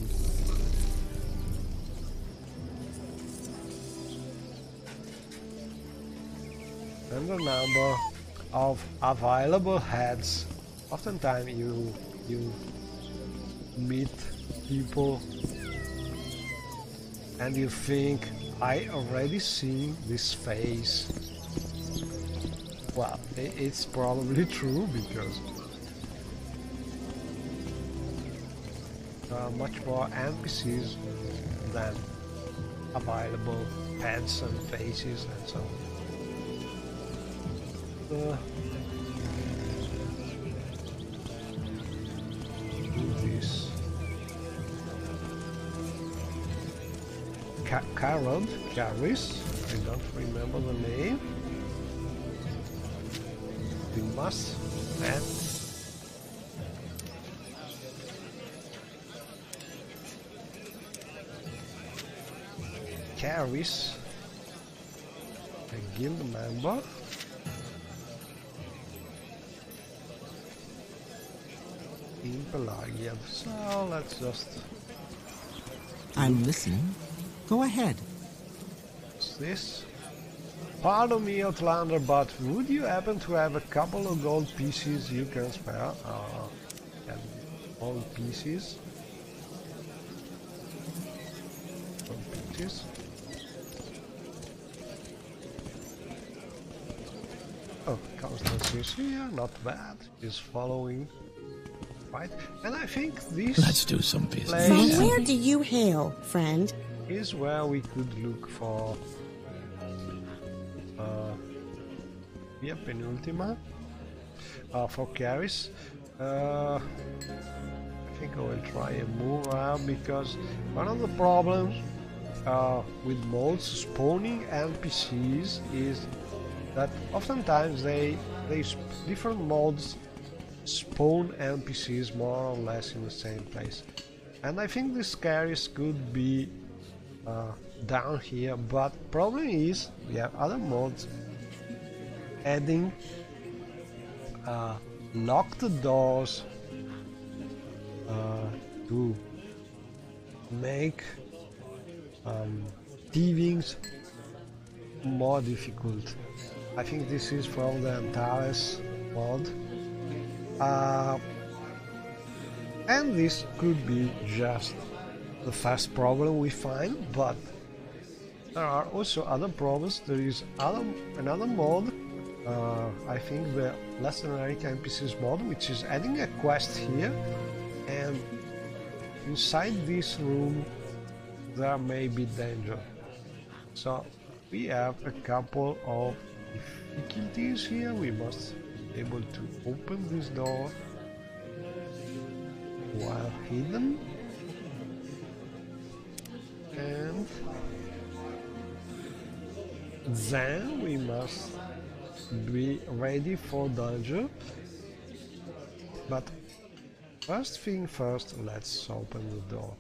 the number of available heads, oftentimes you meet people and you think, I already seen this face. Well, it's probably true because there are much more NPCs than available heads and faces and so on. Do this. Caris, I don't remember the name. We must add Caris, a guild member. In Pelagiad. So let's just... I'm listening. Go ahead. What's this? Pardon me, Outlander, but would you happen to have a couple of gold pieces you can spare? And gold pieces? Gold pieces? Oh, Constance is here, not bad. She's following. Right, and I think this... Let's do some business. From where do you hail, friend? Is where we could look for Via Penultima for Caris. I think I will try and move around because one of the problems with mods spawning NPCs is that oftentimes different mods spawn NPCs more or less in the same place, and I think this Caris could be down here, but problem is we have other mods adding locked doors to make thievings more difficult. I think this is from the Antares mod. And this could be just the first problem we find, but there are also other problems. There is another mod, I think the Less Generic NPCs mod, which is adding a quest here, and inside this room there may be danger. So we have a couple of difficulties here. We must be able to open this door while hidden, and then we must be ready for danger. But first thing first, let's open the door.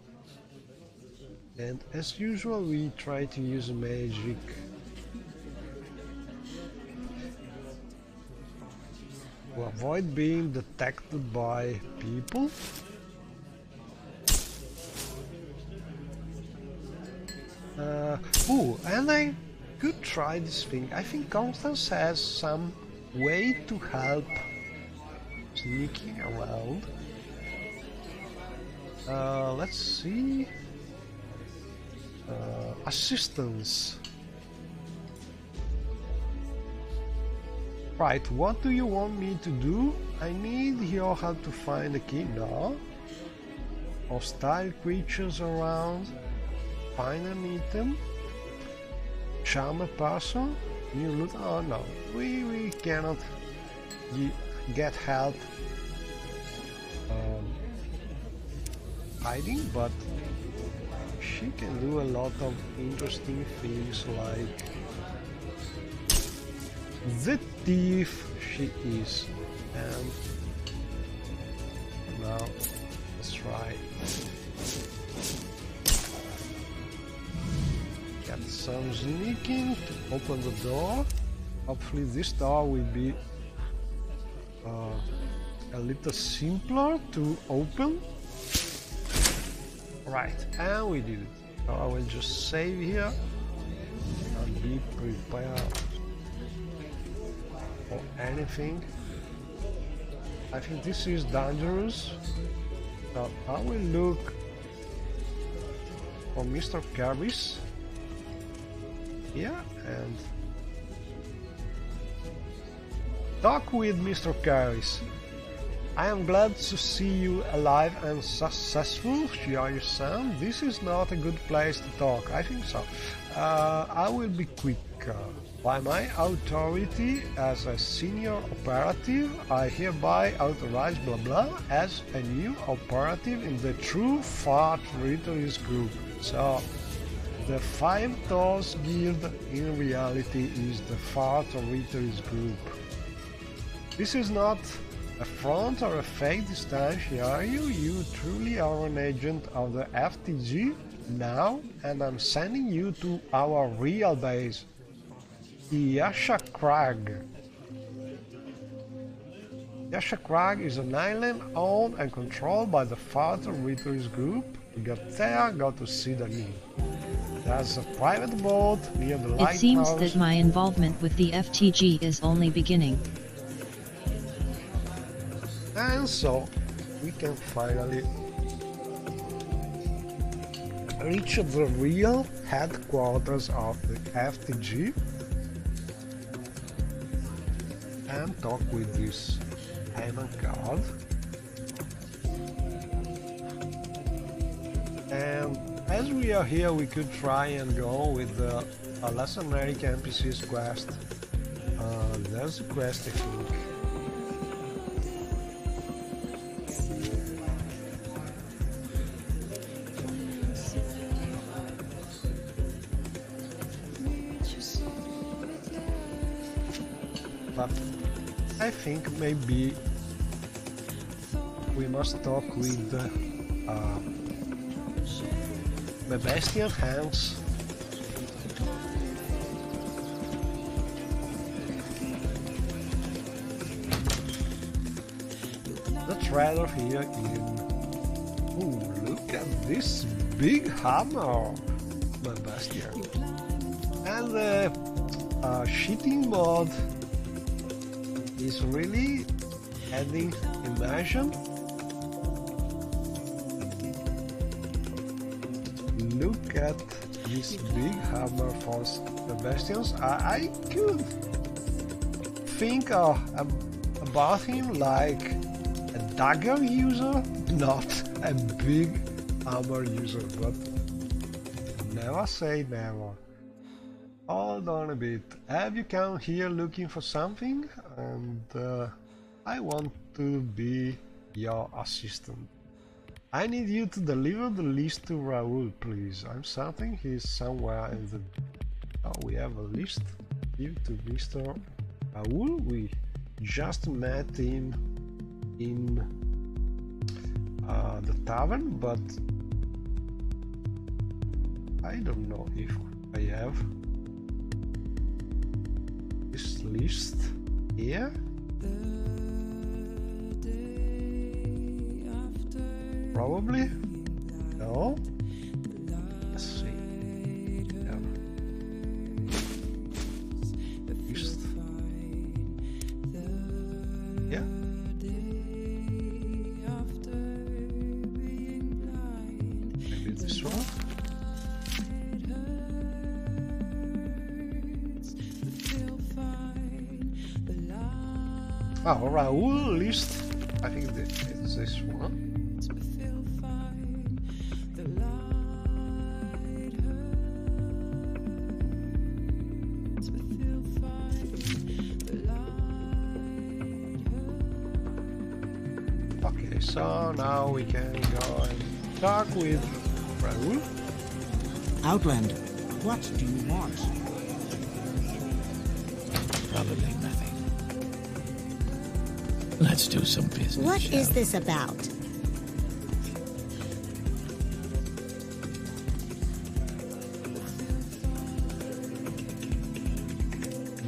And as usual, we try to use magic to avoid being detected by people. And I could try this thing. I think Constance has some way to help sneaking around. Let's see. Assistance. Right, what do you want me to do? I need your help to find the key. No. Hostile creatures around. Find an item. Charm a person. New loot. Oh no, we cannot get help hiding, but she can do a lot of interesting things, like the thief she is. And now let's try get some sneaking to open the door. Hopefully this door will be a little simpler to open. Right, and we did it. So I will just save here and be prepared for anything. I think this is dangerous. So I will look for Mr. Kirby's here and talk with Mr. Kirby's. I am glad to see you alive and successful, Shiayu-san. This is not a good place to talk, I think so. I will be quick. By my authority as a senior operative, I hereby authorize blah blah as a new operative in the True Fart Readers group. So, the Five Toes Guild in reality is the Fart Readers group. This is not a front or a fake this time, Shiayu. You truly are an agent of the FTG now, and I'm sending you to our real base, Yasha Crag. Yasha Crag is an island owned and controlled by the Father Readers group. To get there, go to Sydney. There's a private boat near the lighthouse. It seems that my involvement with the FTG is only beginning. And so, we can finally reach the real headquarters of the FTG and talk with this avant-garde. And as we are here, we could try and go with the less generic NPC's quest. There's a quest, I think. But I think maybe we must talk with the Bestian Hands. The trader here in... Ooh, look at this big hammer, Bestian. And the cheating mod is really adding immersion. Look at this big hammer for the bastions. I could think about him like a dagger user, not a big hammer user, but never say never. Hold on a bit. Have you come here looking for something? And I want to be your assistant. I need you to deliver the list to Raoul, please. I'm certain he's somewhere in the... Oh, we have a list. Give to Mr. Raoul. We just met him in the tavern, but I don't know if I have this list here. Probably no. Let's see. List. Yeah. Maybe this one. Oh, Raoul list. I think it's this one. Okay, so now we can go and talk with Raoul. Outlander, what do you want? Probably nothing. Let's do some business. What is this about?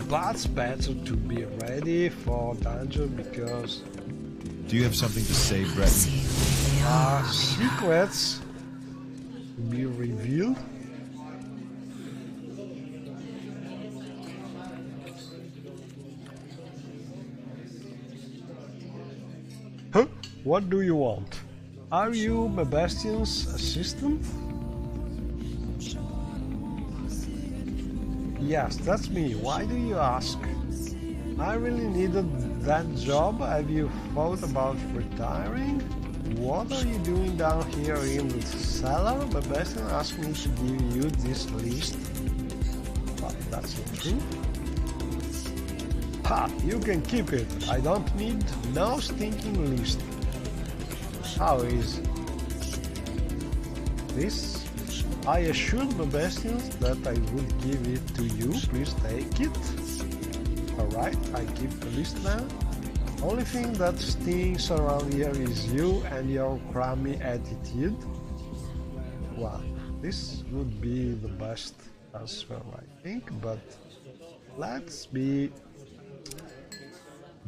But it's better to be ready for danger because Do you have something to say, Brett? secrets to be revealed. Huh? What do you want? Are you Sebastian's assistant? Yes, that's me. Why do you ask? I really needed that job. Have you thought about retiring? What are you doing down here in the cellar? Sebastian asked me to give you this list. But that's not true. Ha! You can keep it. I don't need no stinking list. How is this? I assured Sebastian that I would give it to you. Please take it. Alright, I keep the list now. Only thing that stings around here is you and your crummy attitude. Well, this would be the best answer, I think, but let's be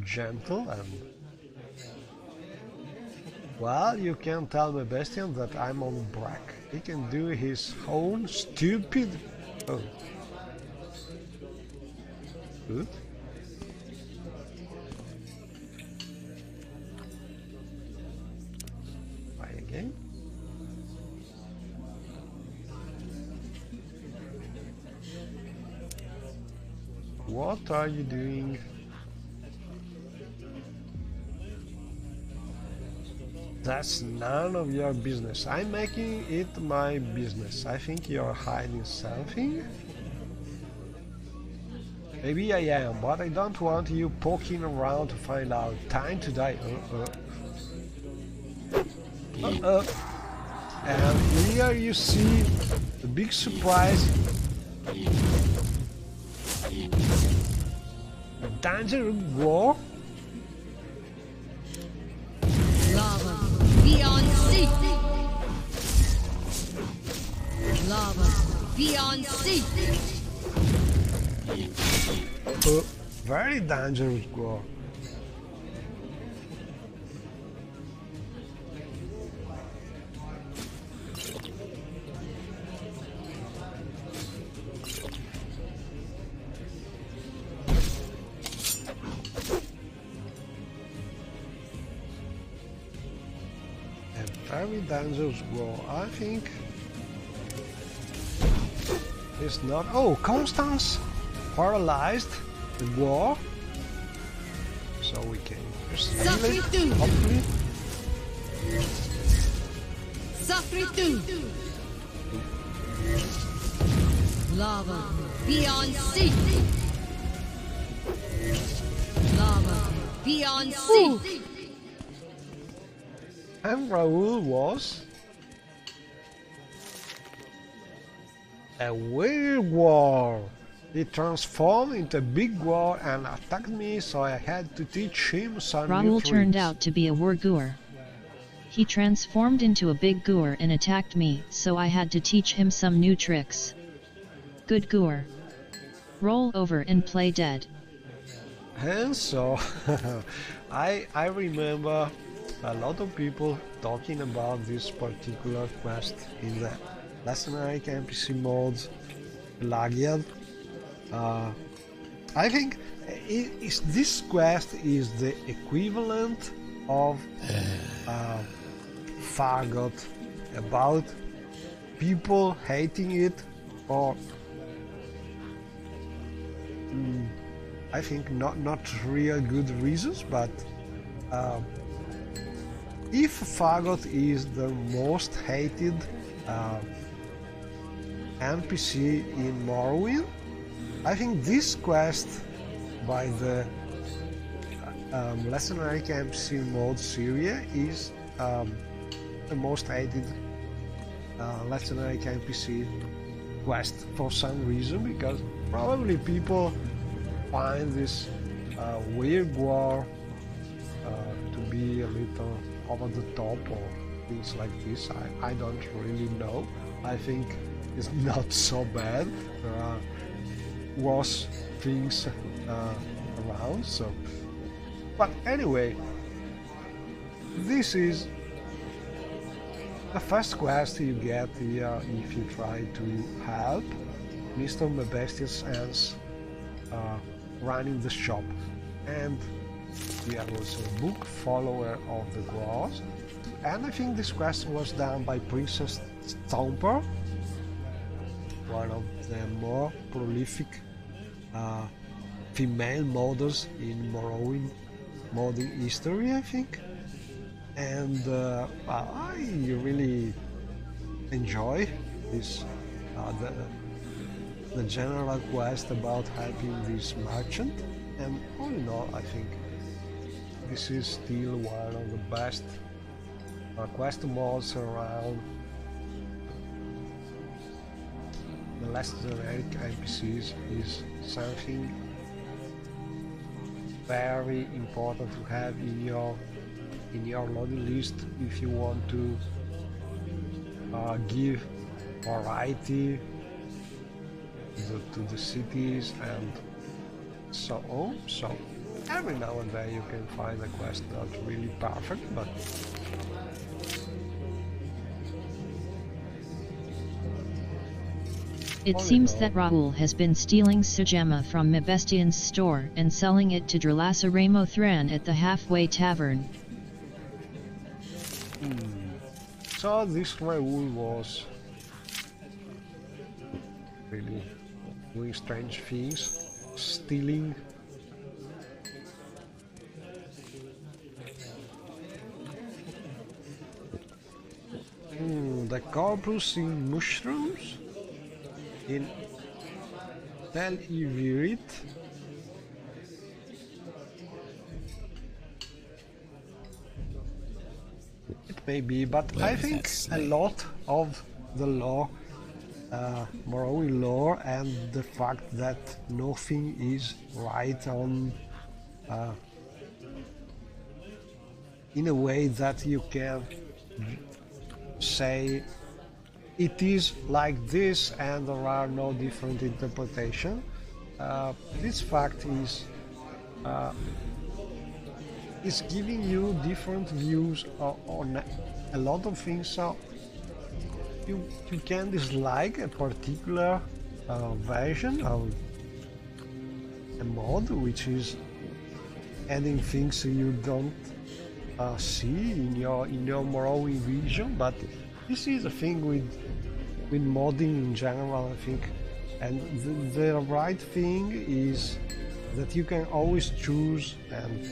gentle and... Well, you can tell Sebastian that I'm on break. He can do his own stupid... Oh. Good. Try again. What are you doing? That's none of your business. I'm making it my business. I think you're hiding something. Maybe I am, but I don't want you poking around to find out. Time to die. And here you see the big surprise. Danger war. Lava beyond sea. Lava beyond sea. Very dangerous war. Very dangerous war. I think it's not. Oh, Constance paralyzed the war, so we can steal it. Hopefully. Lava beyond sea. Lava beyond sea. And Raoul was a weird war. He transformed into a big war and attacked me, so I had to teach him some new Raoul tricks. turned out to be a war goor. He transformed into a big goor and attacked me, so I had to teach him some new tricks. Good goor. Roll over and play dead. And so I remember a lot of people talking about this particular quest in the Legendary NPC modes, Lagiad. I think this quest is the equivalent of Fagot, about people hating it, or I think not real good reasons, but if Fagot is the most hated NPC in Morrowind, I think this quest by the Legendary NPC mode series is the most hated Let's Generic NPC quest for some reason, because probably people find this weird war to be a little over the top or things like this. I don't really know. I think it's not so bad. There are worse things around. So, but anyway, this is the first quest you get here if you try to help Mr. Mebestius Hans running the shop. And we are also a book follower of the Gross. And I think this quest was done by Princess Stomper, one of the more prolific female modders in Morrowind modding history, I think. And I really enjoy this the general quest about helping this merchant, and all in all I think this is still one of the best quest mods around. The less generic NPCs is something very important to have in your loading list if you want to give variety to the cities and so on. So every now and then you can find a quest not really perfect, but it seems that Raoul has been stealing Sujemma from Mebestian's store and selling it to Drelasa Ramo Thran at the halfway tavern. So this Raoul was really doing strange things, stealing the corpus in mushrooms in Tel Ivirit. It may be, but I think a lot of the lore, Morrowind lore, and the fact that nothing is right on in a way that you can say it is like this and there are no different interpretation. This fact is giving you different views on a lot of things. So you can dislike a particular version of a mod, which is adding things you don't see in your Morrowind vision, but this is a thing with modding in general, I think. And the right thing is that you can always choose and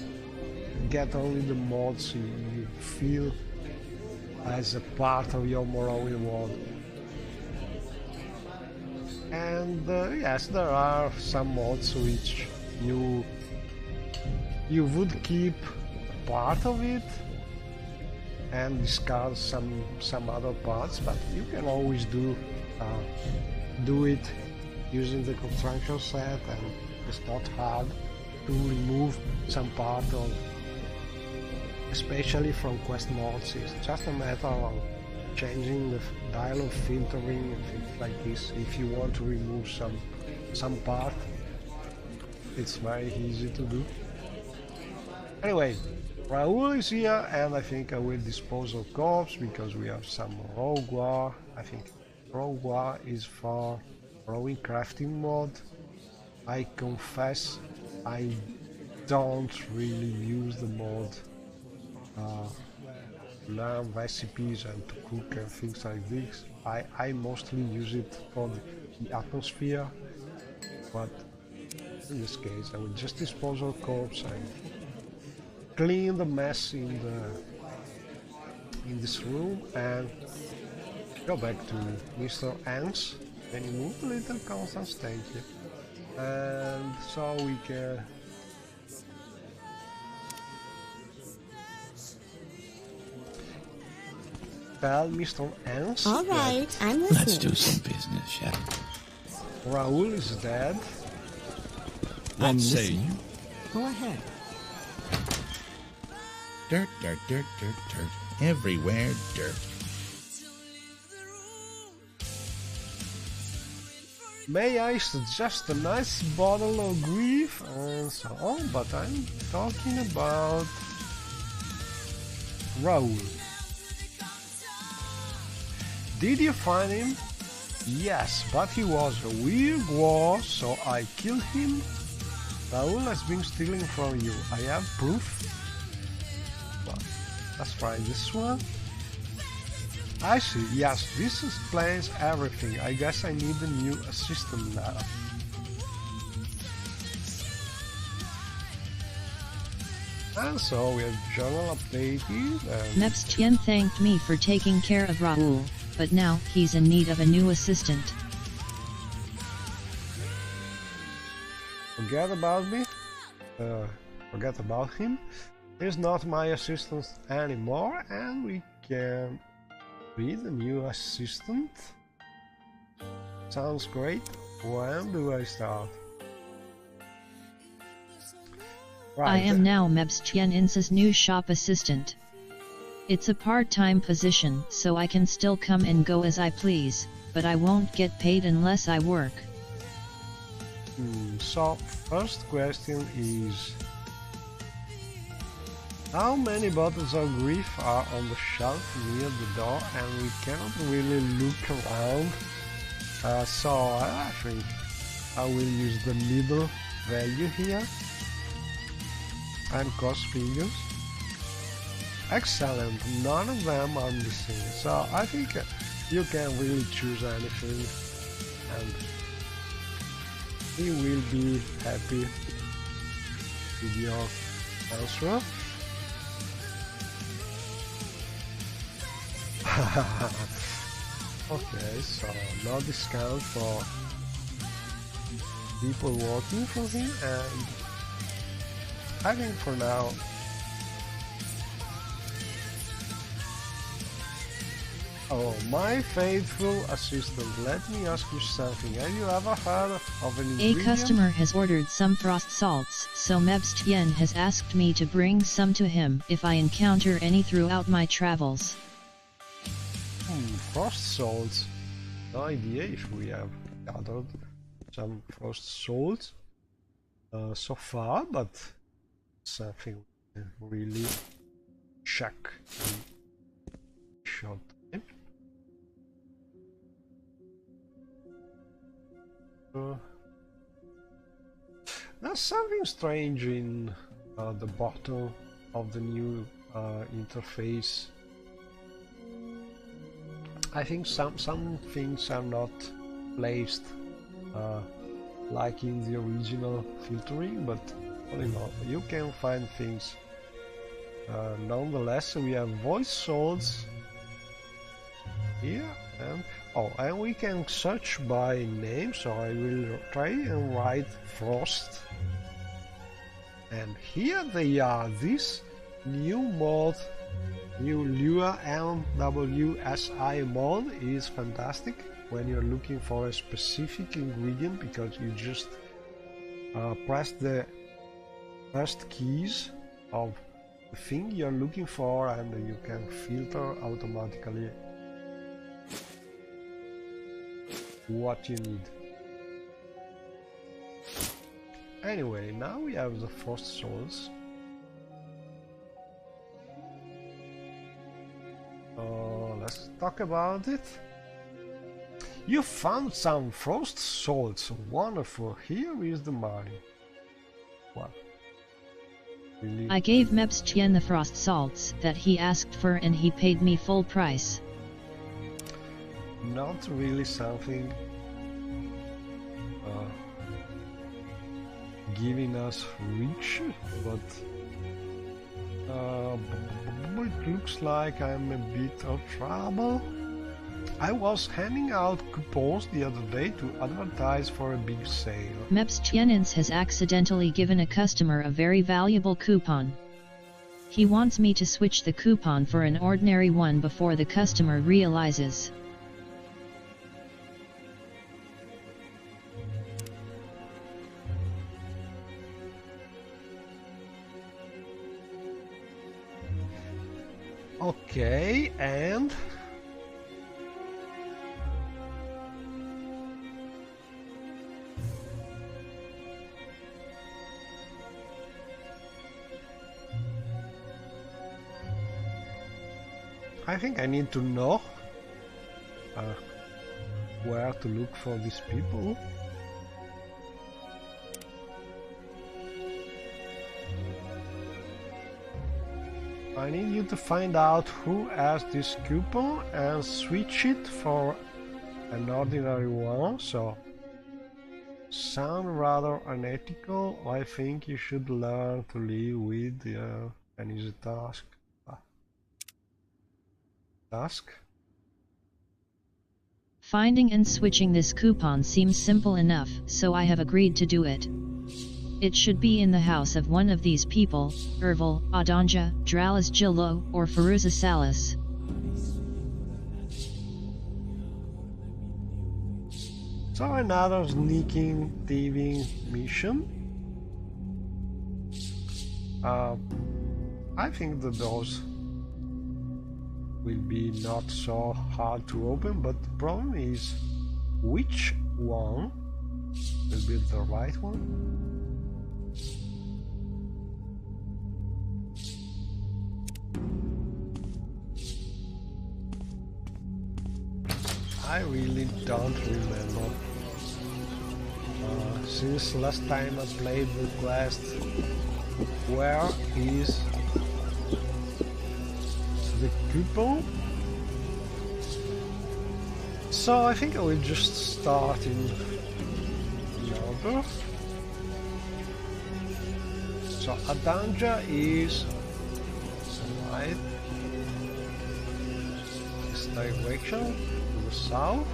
get only the mods you feel as a part of your Morrowind world. And yes, there are some mods which you would keep part of it and discard some other parts, but you can always do it using the construction set, and it's not hard to remove some part of, especially from quest mods. It's just a matter of changing the dialogue filtering and things like this. If you want to remove some part, it's very easy to do. Anyway, Raoul is here, and I think I will dispose of corpse because we have some rogue war. I think rogue war is for rowing crafting mod. I confess I don't really use the mod learn recipes and to cook and things like this. I mostly use it for the atmosphere, but in this case I will just dispose of corpse and clean the mess in this room and go back to Mr. Ants. Can you move a little, Constance? Thank you. And so we can tell Mr. Ens All right, I'm listening. Let's do some business, shall we? Raoul is dead. I'm Let's say listening. Go ahead. dirt, dirt, dirt, dirt, dirt. Everywhere dirt. May I suggest a nice bottle of grief and so on, but I'm talking about Raoul. Did you find him? Yes, but he was a weird war, so I killed him. Raoul has been stealing from you. I have proof. Well, let's try this one. I see, yes, this explains everything. I guess I need a new assistant now. And so we have journal updated and... Meps Tien thanked me for taking care of Raoul, but now he's in need of a new assistant. Forget about me. Forget about him. He's not my assistant anymore, and we can read a new assistant. Sounds great. When do I start? Right. I am now Meps Tien Ins's new shop assistant. It's a part-time position, so I can still come and go as I please, but I won't get paid unless I work. So, first question is... how many bottles of grief are on the shelf near the door and we cannot really look around? So I think I will use the middle value here and cross fingers. Excellent, none of them are missing, so I think you can really choose anything and he will be happy with your answer. Okay, so no discount for people working for him, and I think for now oh, my faithful assistant, let me ask you something. Have you ever heard of an ingredient? A customer has ordered some frost salts, so Meps Tien has asked me to bring some to him if I encounter any throughout my travels. Frost salts. No idea if we have gathered some frost salts so far, but something we can really check in short time. There's something strange in the bottom of the new interface. I think some things are not placed like in the original filtering, but all in all, you can find things. Nonetheless, we have voice salts here, and we can search by name. So I will try and write Frost, and here they are. This new mod. New Lua MWSI mod is fantastic when you're looking for a specific ingredient, because you just press the first keys of the thing you're looking for and you can filter automatically what you need. Anyway, now we have the frost salts. Let's talk about it. You found some frost salts. Wonderful. Here is the money. What? Really? I gave Meps Tien the frost salts that he asked for and he paid me full price. Not really something giving us rich, but it looks like I'm a bit of trouble. I was handing out coupons the other day to advertise for a big sale. Meps Tienins has accidentally given a customer a very valuable coupon. He wants me to switch the coupon for an ordinary one before the customer realizes. Okay, and I think I need to know where to look for these people. I need you to find out who has this coupon and switch it for an ordinary one. So, sound rather unethical. I think you should learn to live with an easy task. Finding and switching this coupon seems simple enough, so I have agreed to do it. It should be in the house of one of these people, Erval, Adanja, Dralas Gillo, or Feruza Salas. So another sneaking, thieving mission. I think the doors will be not so hard to open, but the problem is which one will be the right one. I really don't remember. Since last time I played the quest, where is the coupon? So I think I will just start in order. So Adanja is right, this direction to the south.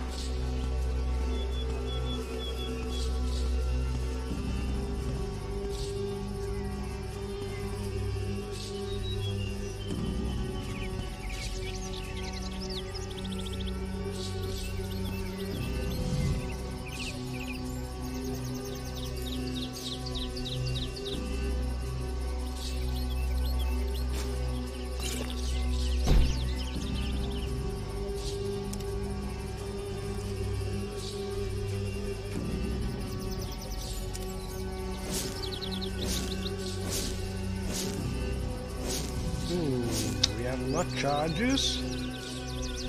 We have no charges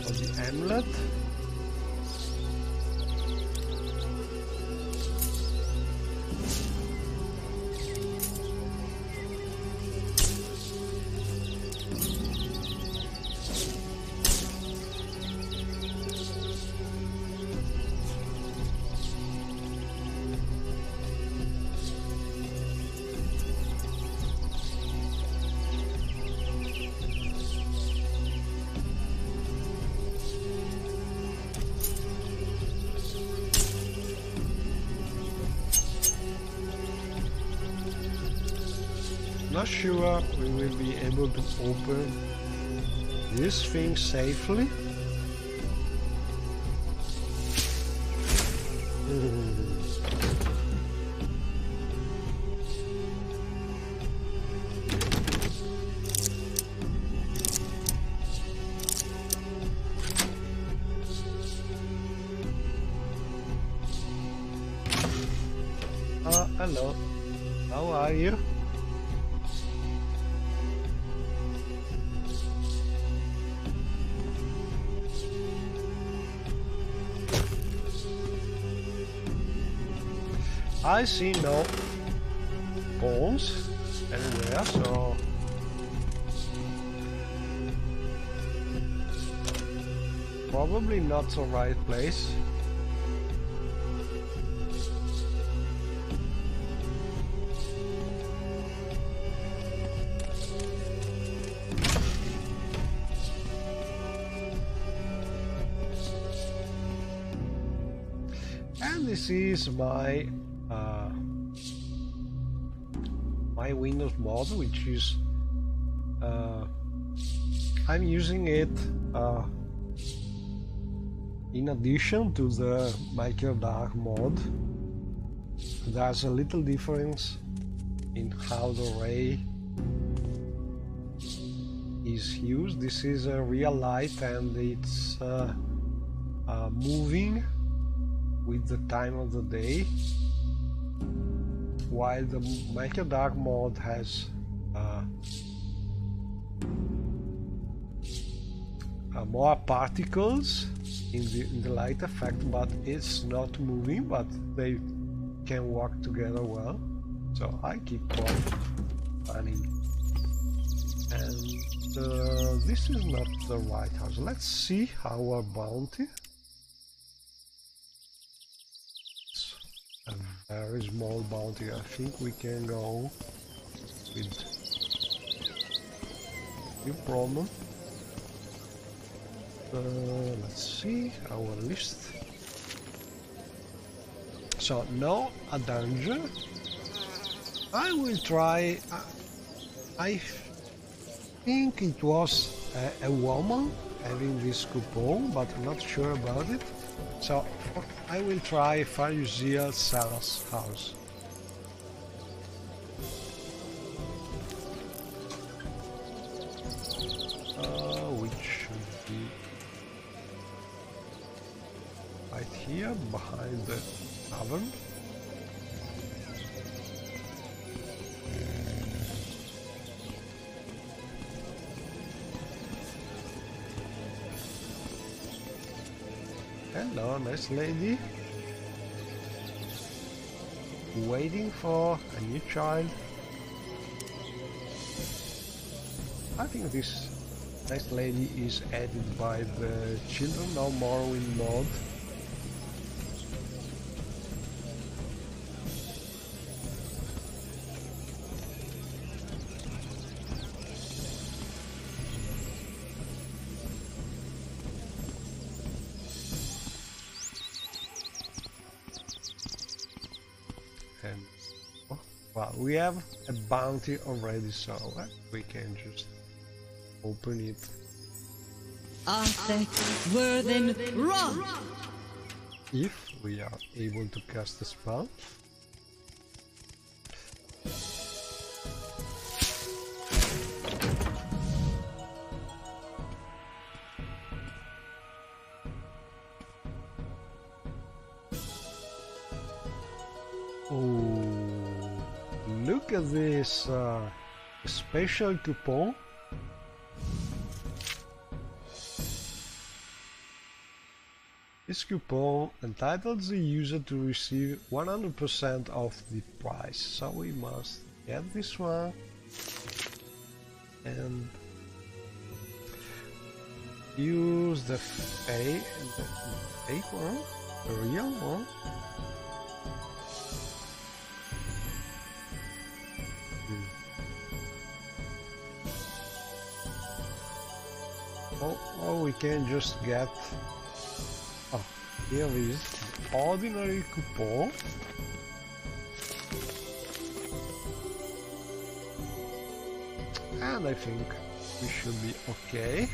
for the amulet. Not sure we will be able to open this thing safely. Hello. How are you? I see no bones anywhere, so probably not the right place. And this is my my Windows mod, which is I'm using it in addition to the Make Your Dark mod. There's a little difference in how the ray is used. This is a real light and it's moving with the time of the day, while the Make Your Dark mod has more particles in the light effect, but it's not moving, but they can work together well. So I keep on running. And this is not the right house. Let's see our bounty. It's a very small bounty. I think we can go with no problem. Let's see our list. So no a dungeon. I will try. I think it was a woman having this coupon, but I'm not sure about it. So I will try Farizia Salah's house. Which should be right here behind the tavern. Hello, nice lady. Waiting for a new child. I think this nice lady is added by the Children of Morrowind mod. And oh, well, we have a bounty already, so we can just open it. If we are able to cast the spell. Oh, look at this special coupon. This coupon entitles the user to receive 100% of the price, so we must get this one and use the fake one, the real one. Or we can just get. Here is the ordinary coupon. And I think we should be okay.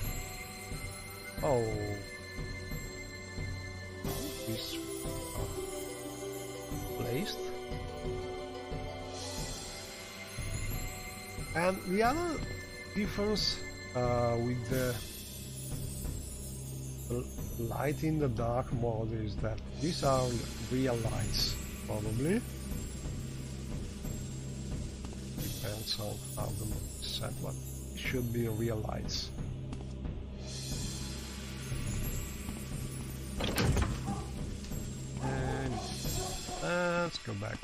Oh, this placed. And the other difference with the light in the dark mode is that these are real lights, probably. Depends on how the mode is set, but it should be real lights. And let's go back.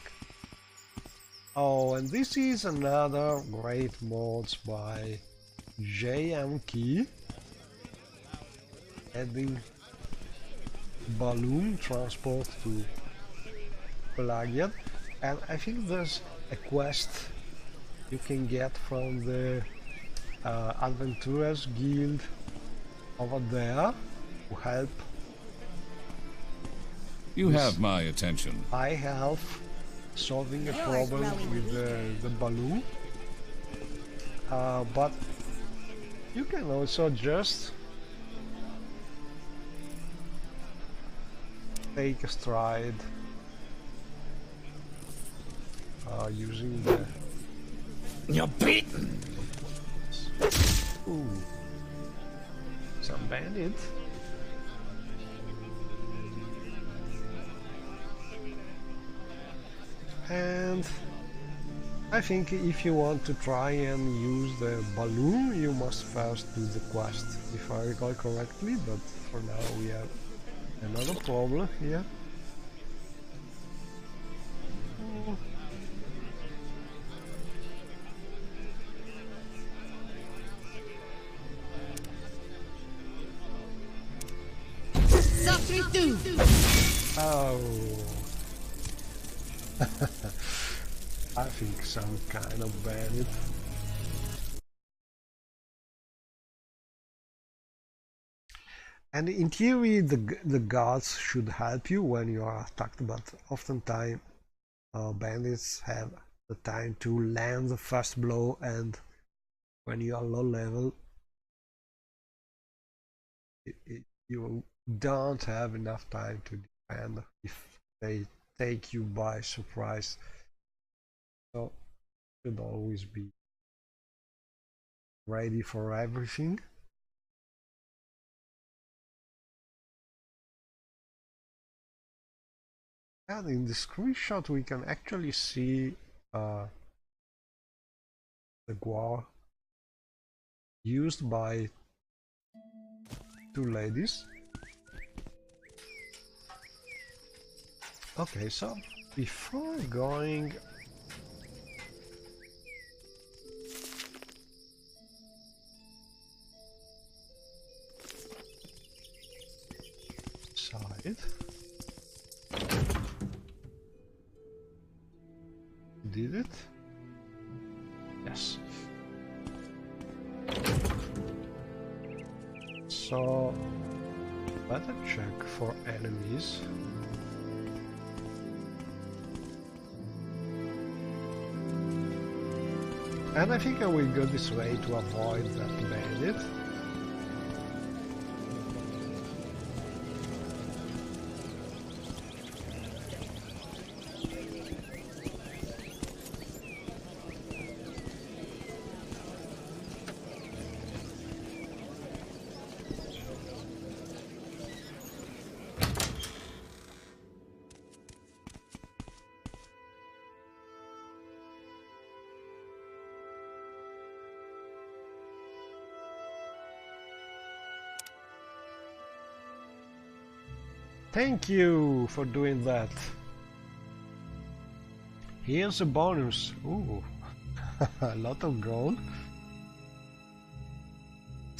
Oh, and this is another great mods by JM Key, adding balloon transport to Pelagian, and I think there's a quest you can get from the Adventurers Guild over there to help. You have my attention. I help solving a problem with the balloon, but You can also just take a stride using the... You're beaten! Ooh. Some bandit. And I think if you want to try and use the balloon, you must first do the quest, if I recall correctly, but for now we have another problem here. Oh. I think some kind of bandit. And in theory, the gods should help you when you are attacked, but oftentimes bandits have the time to land the first blow, and when you are low level, you don't have enough time to defend if they take you by surprise. So you should always be ready for everything. And in the screenshot we can actually see the guar used by two ladies. Okay, so before going side, did it? Yes. So let's check for enemies. And I think I will go this way to avoid that bandit. Thank you for doing that. Here's a bonus. Ooh, a lot of gold.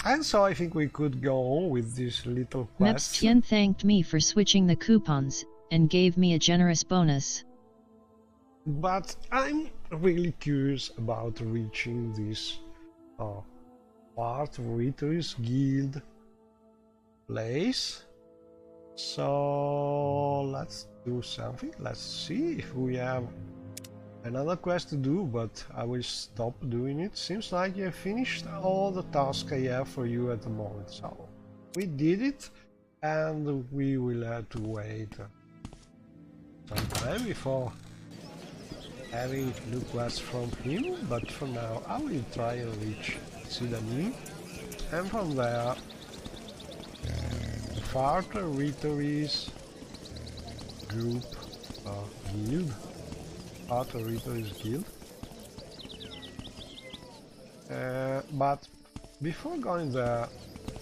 And so I think we could go on with this little quest. Nepstien thanked me for switching the coupons, and gave me a generous bonus. But I'm really curious about reaching this part of Rhetor's Guild place. So let's do something. Let's see if we have another quest to do, but I will stop doing it. Seems like you have finished all the tasks I have for you at the moment. So we did it, and we will have to wait some time before having new quests from him. But for now I will try and reach Sidanin, and from there Farther Rhetor's group guild. Farther Rhetor's guild. But before going there,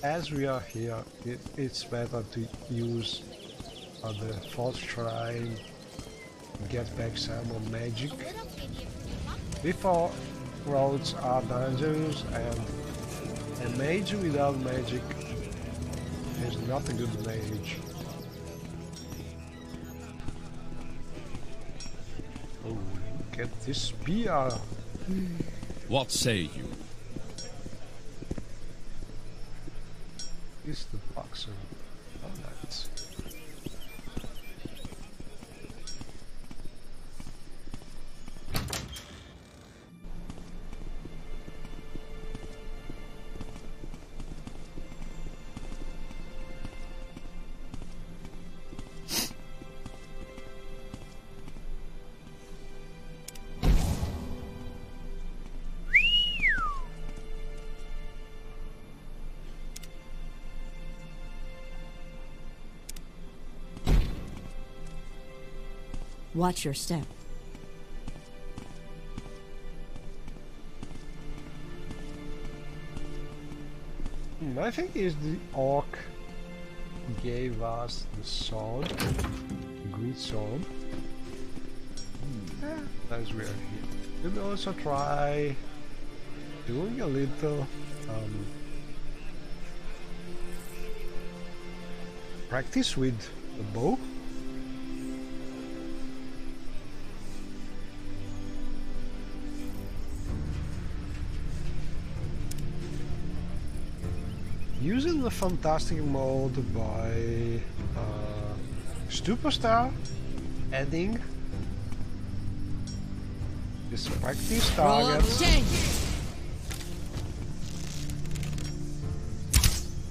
as we are here, it's better to use the fourth shrine, get back some more magic. Before, roads are dangerous, and a mage without magic is not a good mage. Oh, look at this spear! What say you? Is the boxer? Oh, nice. Watch your step. I think it's the orc gave us the sword, the green sword. As we are here. We'll also try doing a little practice with the bow. Using the fantastic mode by Superstar, adding this practice targets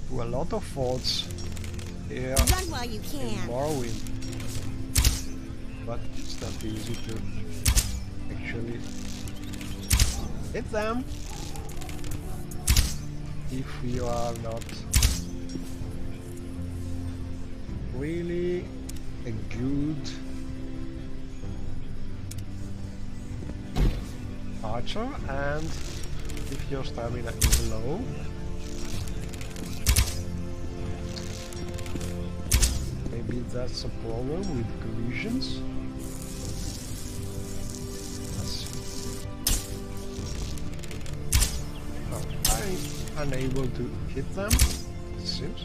to a lot of forts here Run while you can. in Morrowind, but it's not easy to actually hit them if you are not really a good archer, and if your stamina is low. Maybe that's a problem with collisions. I'm unable to hit them, it seems.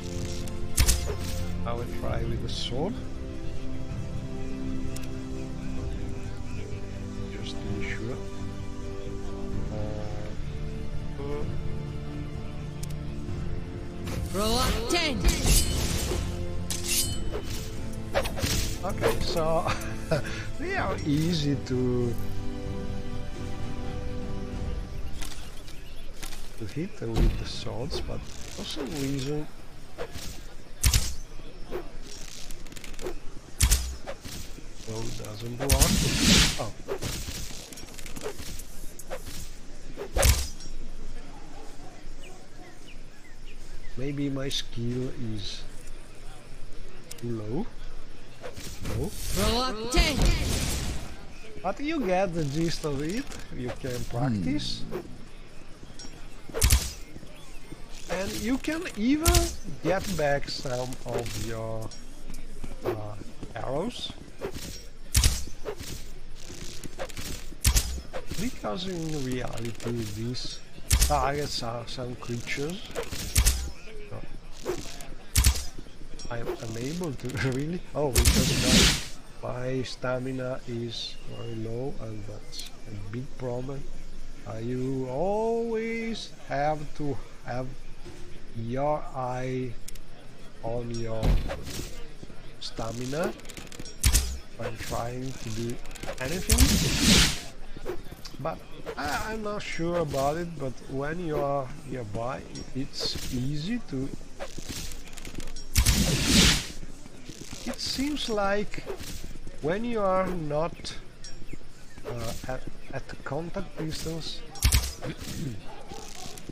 I will try with the sword. Just to be sure. Row up 10. Okay, so they are easy to hit with the swords, but for some reason bow doesn't work. Oh. Maybe my skill is too low. No. Row up 10. But you get the gist of it. You can practice. And you can even get back some of your arrows. Because in reality these targets are some creatures. So I'm unable to really... Oh, because my stamina is very low, and that's a big problem. You always have to have your eye on your stamina when trying to do anything, but I'm not sure about it. But when you are nearby, it's easy to... It seems like when you are not at contact distance,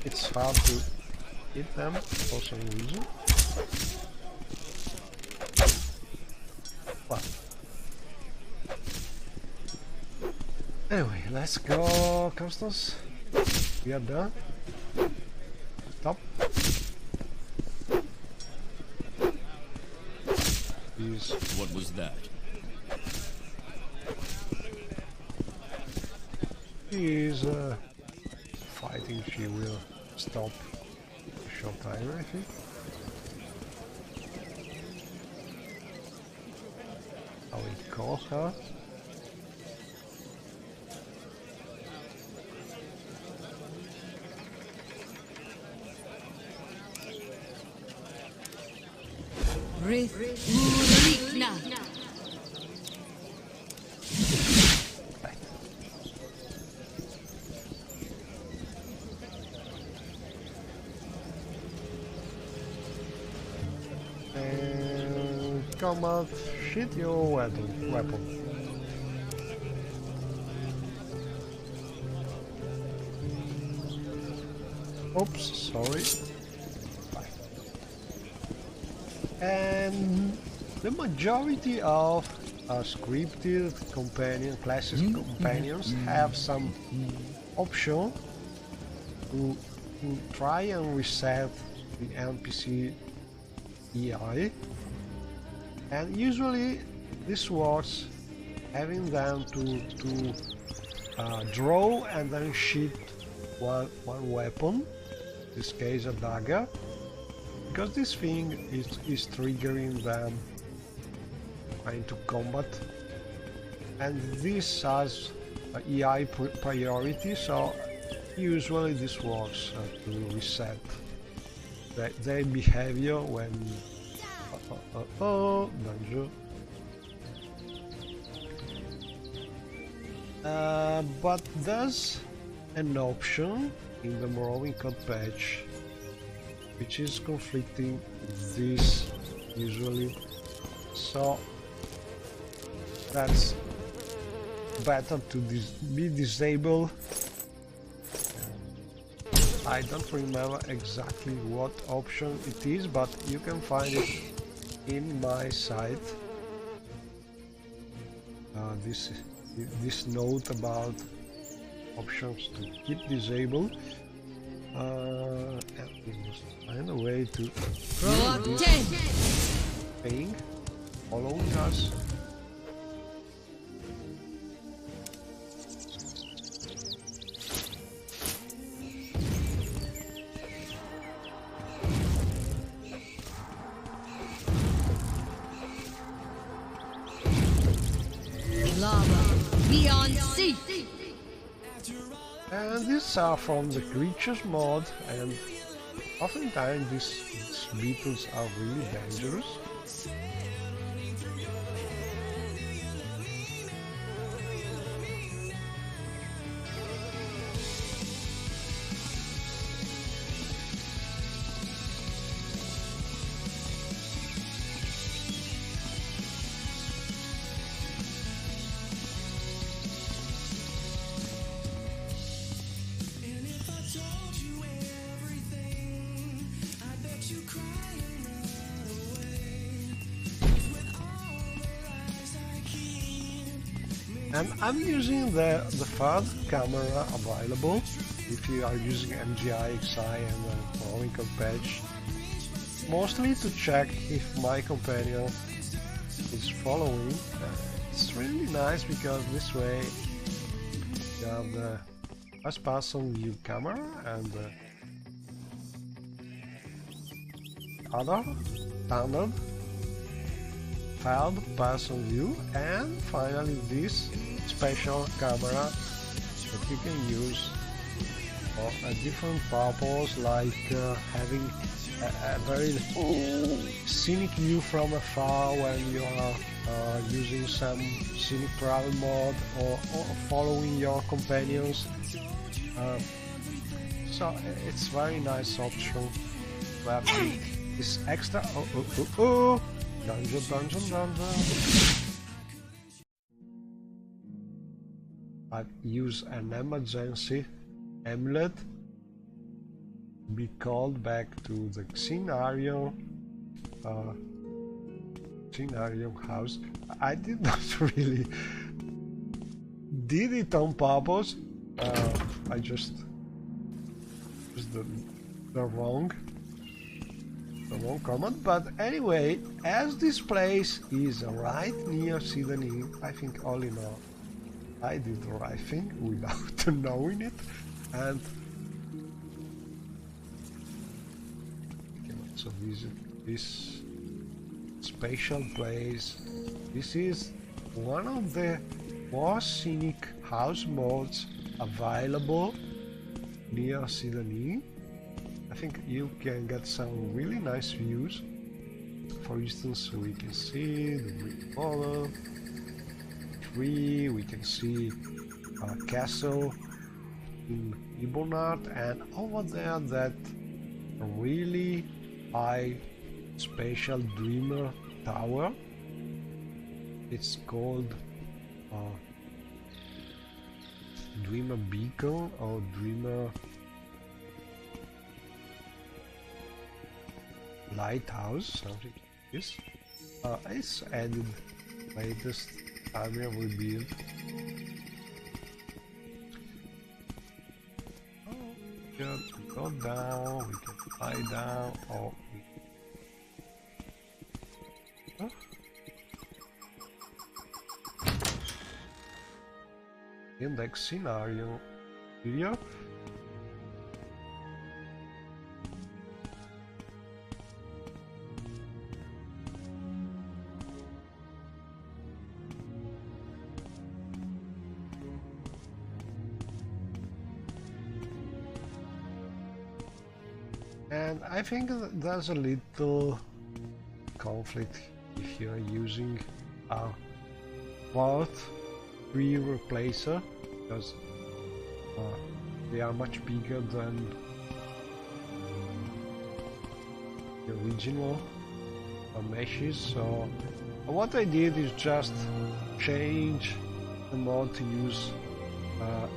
it's hard to hit them for some reason. Well, anyway, let's go, Constance. We are done. Stop. What was that? He is fighting. She will stop a short time, I think. I will call her. And combat, shit your weapon. Oops, sorry. And the majority of scripted classes companions have some option to try and reset the NPC EI, and usually this works having them to draw and then shoot one weapon, in this case a dagger, because this thing is triggering them into combat, and this has EI priority, so usually this works to reset their behavior when danger. But there's an option in the Morrowind code patch which is conflicting with this usually, so that's better to be disabled. I don't remember exactly what option it is, but you can find it in my site. This note about options to keep disabled. And we must find a way to do this thing following us. And these are from the creatures mod, and oftentimes these beetles are really dangerous. And I'm using the third camera available if you are using MGI, XI and the Morrowind code patch, mostly to check if my companion is following. It's really nice because this way you have the first person view camera and the other standard third person view, and finally this special camera that you can use for a different purpose, like having a very scenic view from afar when you are using some scenic travel mode or following your companions. So it's very nice option to have this extra dungeon. I've used an emergency amulet to be called back to the scenario house. I did not really did it on purpose. I just used the wrong command, but anyway, as this place is right near Sydney, I think all in all I did the right thing without knowing it, and we can also visit this special place. This is one of the more scenic house modes available near Sydney. I think you can get some really nice views. For instance, we can see the Great Wall, tree, we can see a castle in Ibonart, and over there that really high spatial dreamer tower. It's called Dreamer Beacon or Dreamer Lighthouse, something like this. It's added latest area we built. Oh, we can go down, we can lie down, or we... Huh? Index scenario video. And I think there's a little conflict if you're using a part 3 replacer, because they are much bigger than the original meshes. So what I did is just change the mod to use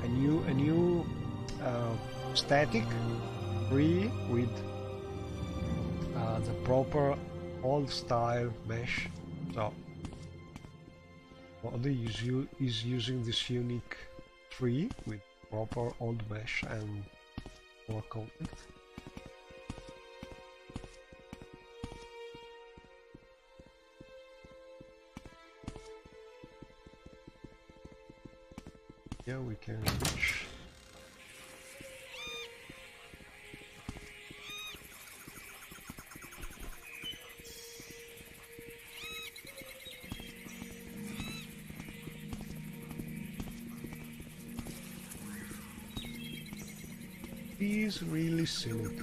a new static 3 with the proper old style mesh. So mod is using this unique 3 with proper old mesh and more conflict. Here we can reach. Is really scenic.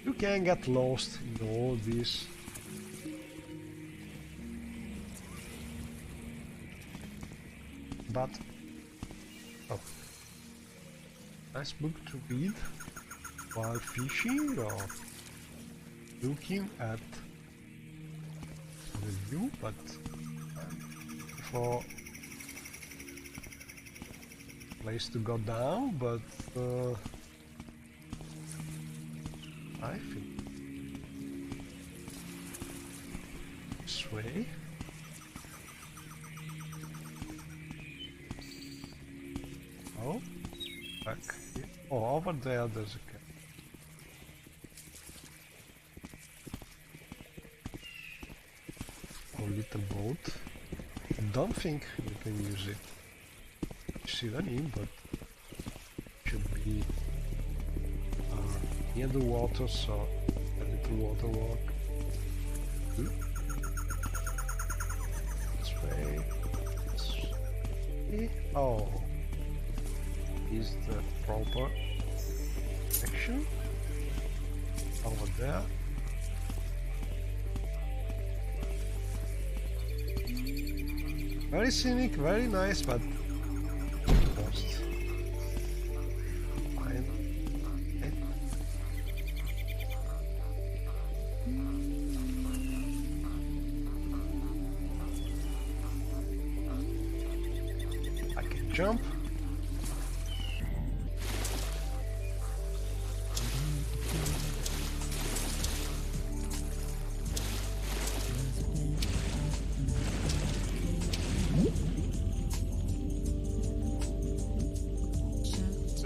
You can get lost in all this. But oh, nice book to read while fishing or looking at the view, but for place to go down. But I think this way. Oh, back here. Oh, over there there's a cave. Oh, little boat. Don't think you can use it. See that in, but should be near the water, so a little water walk. This way. This way. Oh. Is the proper section over there. Very scenic, very nice, but lost. Fine. Okay. I can jump.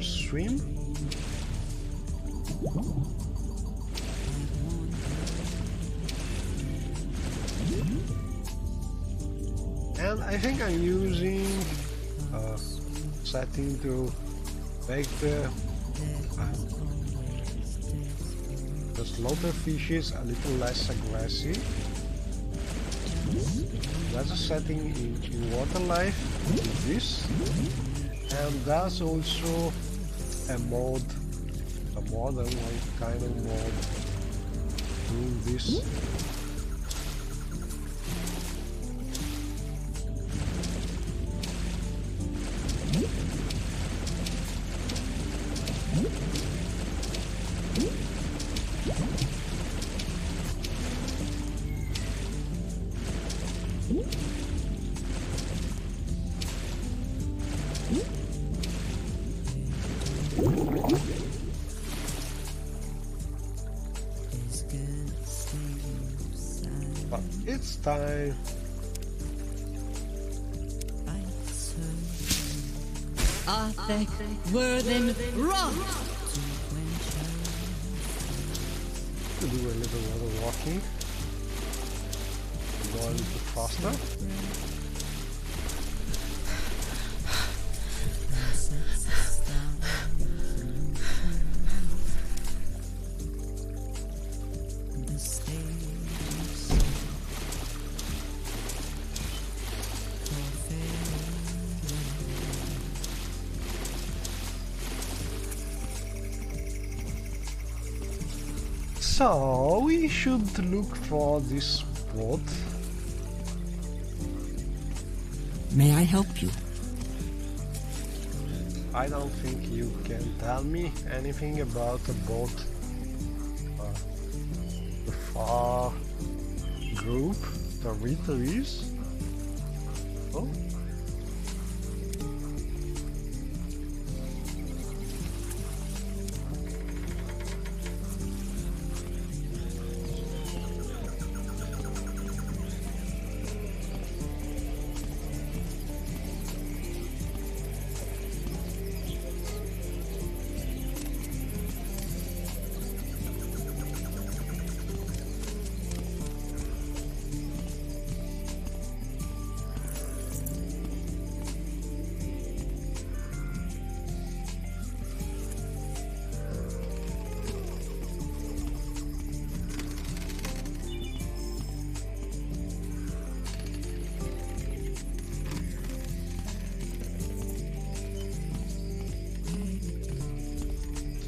Swim. And I think I'm using setting to make the slaughter fishes a little less aggressive. There's a setting in water life with this, and there's also more than one kind of mod doing this. But it's time. Athek Worthen Rock. To do a little more walking. Go a little faster. So we should look for this spot. May I help you? I don't think you can tell me anything about the boat. The far group, the retrees. Oh.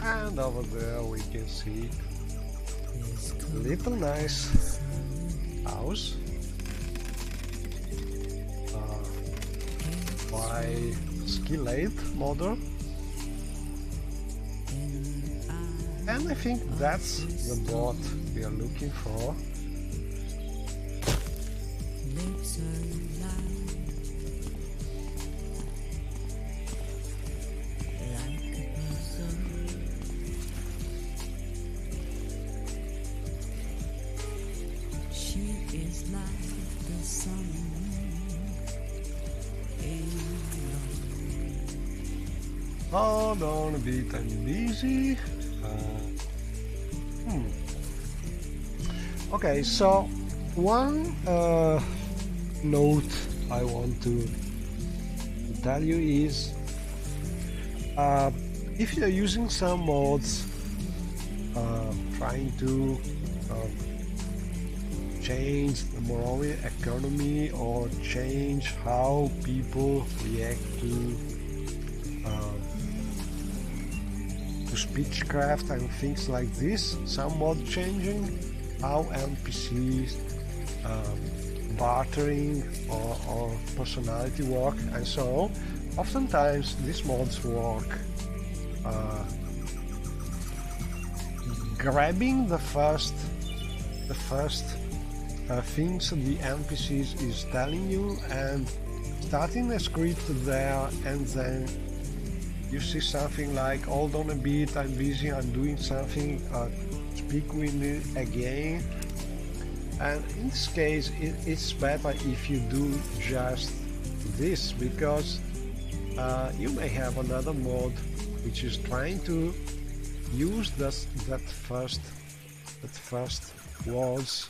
And over there we can see a little nice house by Skillate model, and I think that's the boat we are looking for. Hold on a bit, I'm busy. Okay, so one note I want to tell you is if you're using some mods trying to change the Morrowind economy or change how people react to speechcraft and things like this, some mod changing how NPCs bartering or personality work, and so oftentimes these mods work grabbing the first things the NPCs is telling you and starting a script there, and then you see something like, hold on a bit, I'm busy, I'm doing something, speak with me again. And in this case it's better if you do just this, because you may have another mod which is trying to use that first words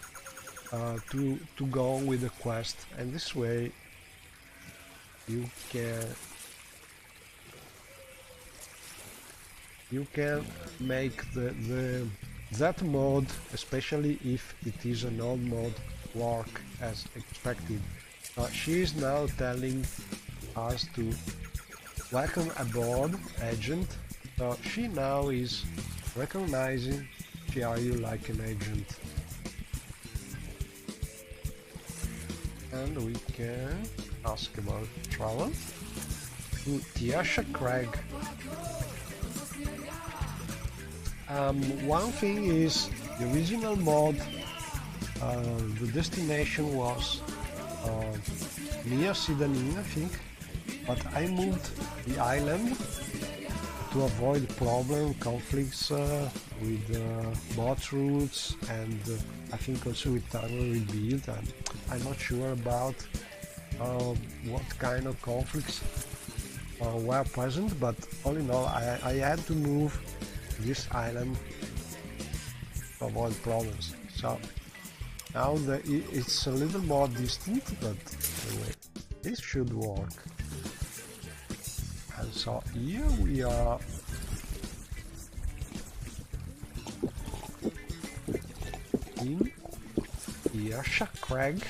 to go on with the quest, and this way you can make that mod, especially if it is an old mod, work as expected. She is now telling us to welcome aboard, agent. So she now is recognizing you like an agent. And we can ask about travel to Tiasha Craig. One thing is, the original mod, the destination was near Sidanin, I think, but I moved the island to avoid conflicts with bot routes, and I think also with tower rebuild. I'm not sure about what kind of conflicts were present, but all in all, I had to move this island to avoid problems. So now it's a little more distant, but anyway, this should work. And so here we are in Iasha Crag,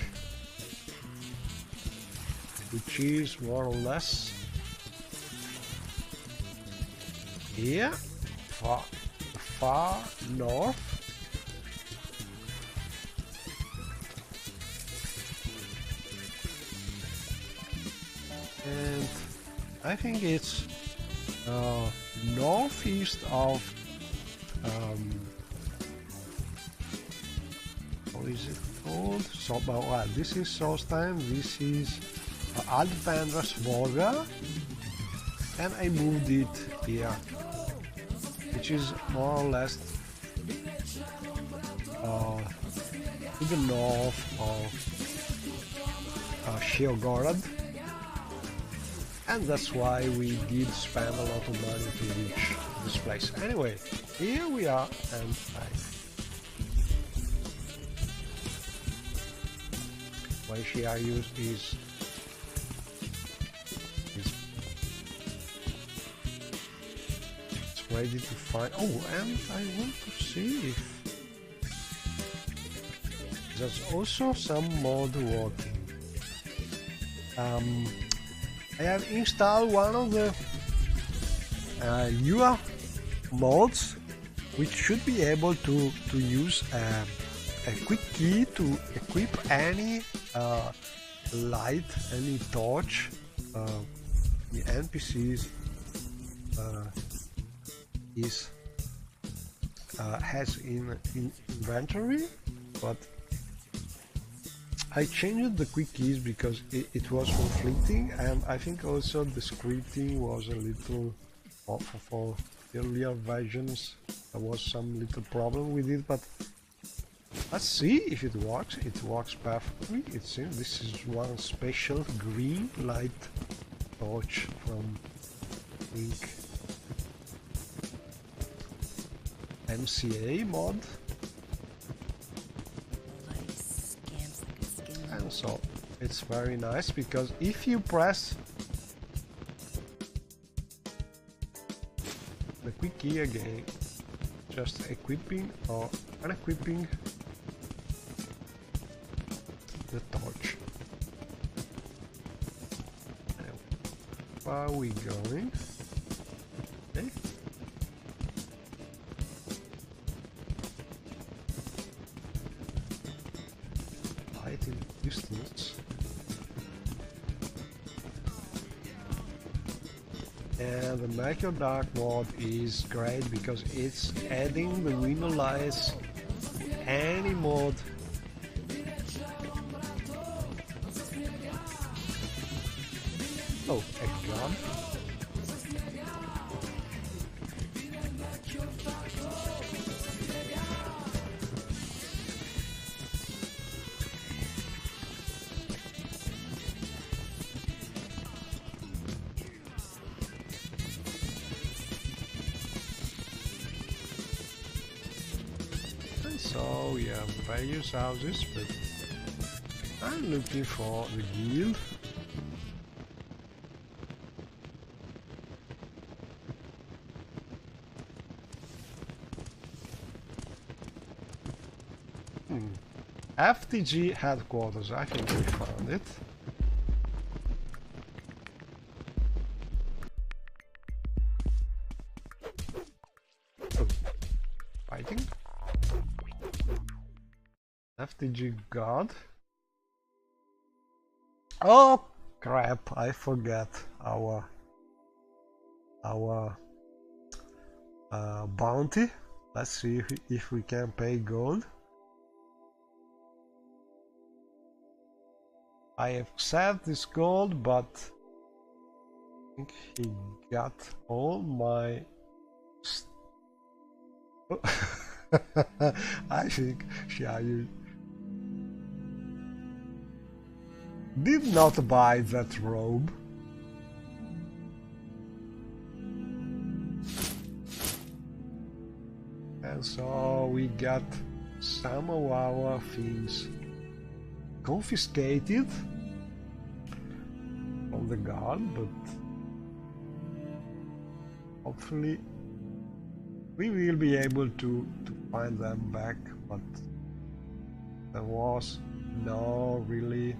which is more or less here, far north. And I think it's northeast of how is it called? So, well, this is Solstheim, this is Aldvandras Volga, and I moved it here, which is more or less to the north of Sheogorod. And that's why we did spend a lot of money to reach this place. Anyway, here we are, and why she I use is it's ready to find. Oh, and I want to see if there's also some mod working. I have installed one of the newer mods, which should be able to use a quick key to equip any light, any torch the NPCs has in inventory, but I changed the quick keys because it was conflicting, and I think also the scripting was a little for earlier versions. There was some little problem with it, but let's see if it works. It works perfectly. It seems this is one special green light torch from Link MCA mod. And so it's very nice because if you press the quick key again, just equipping or unequipping the torch. Where are we going? Okay. Light in distance. And the Make Your Dark mod is great because it's adding the window lights to any mod. Oh, a gun. And so we have various houses, but I'm looking for the guild. FTG headquarters, I think we found it. Oh, fighting. FTG guard. Oh crap, I forgot our bounty. Let's see if we can pay gold. I accept this gold, but think he got all my... I think Xiaoyu did not buy that robe. And so we got some of our things confiscated from the guard, but hopefully we will be able to find them back. But there was no really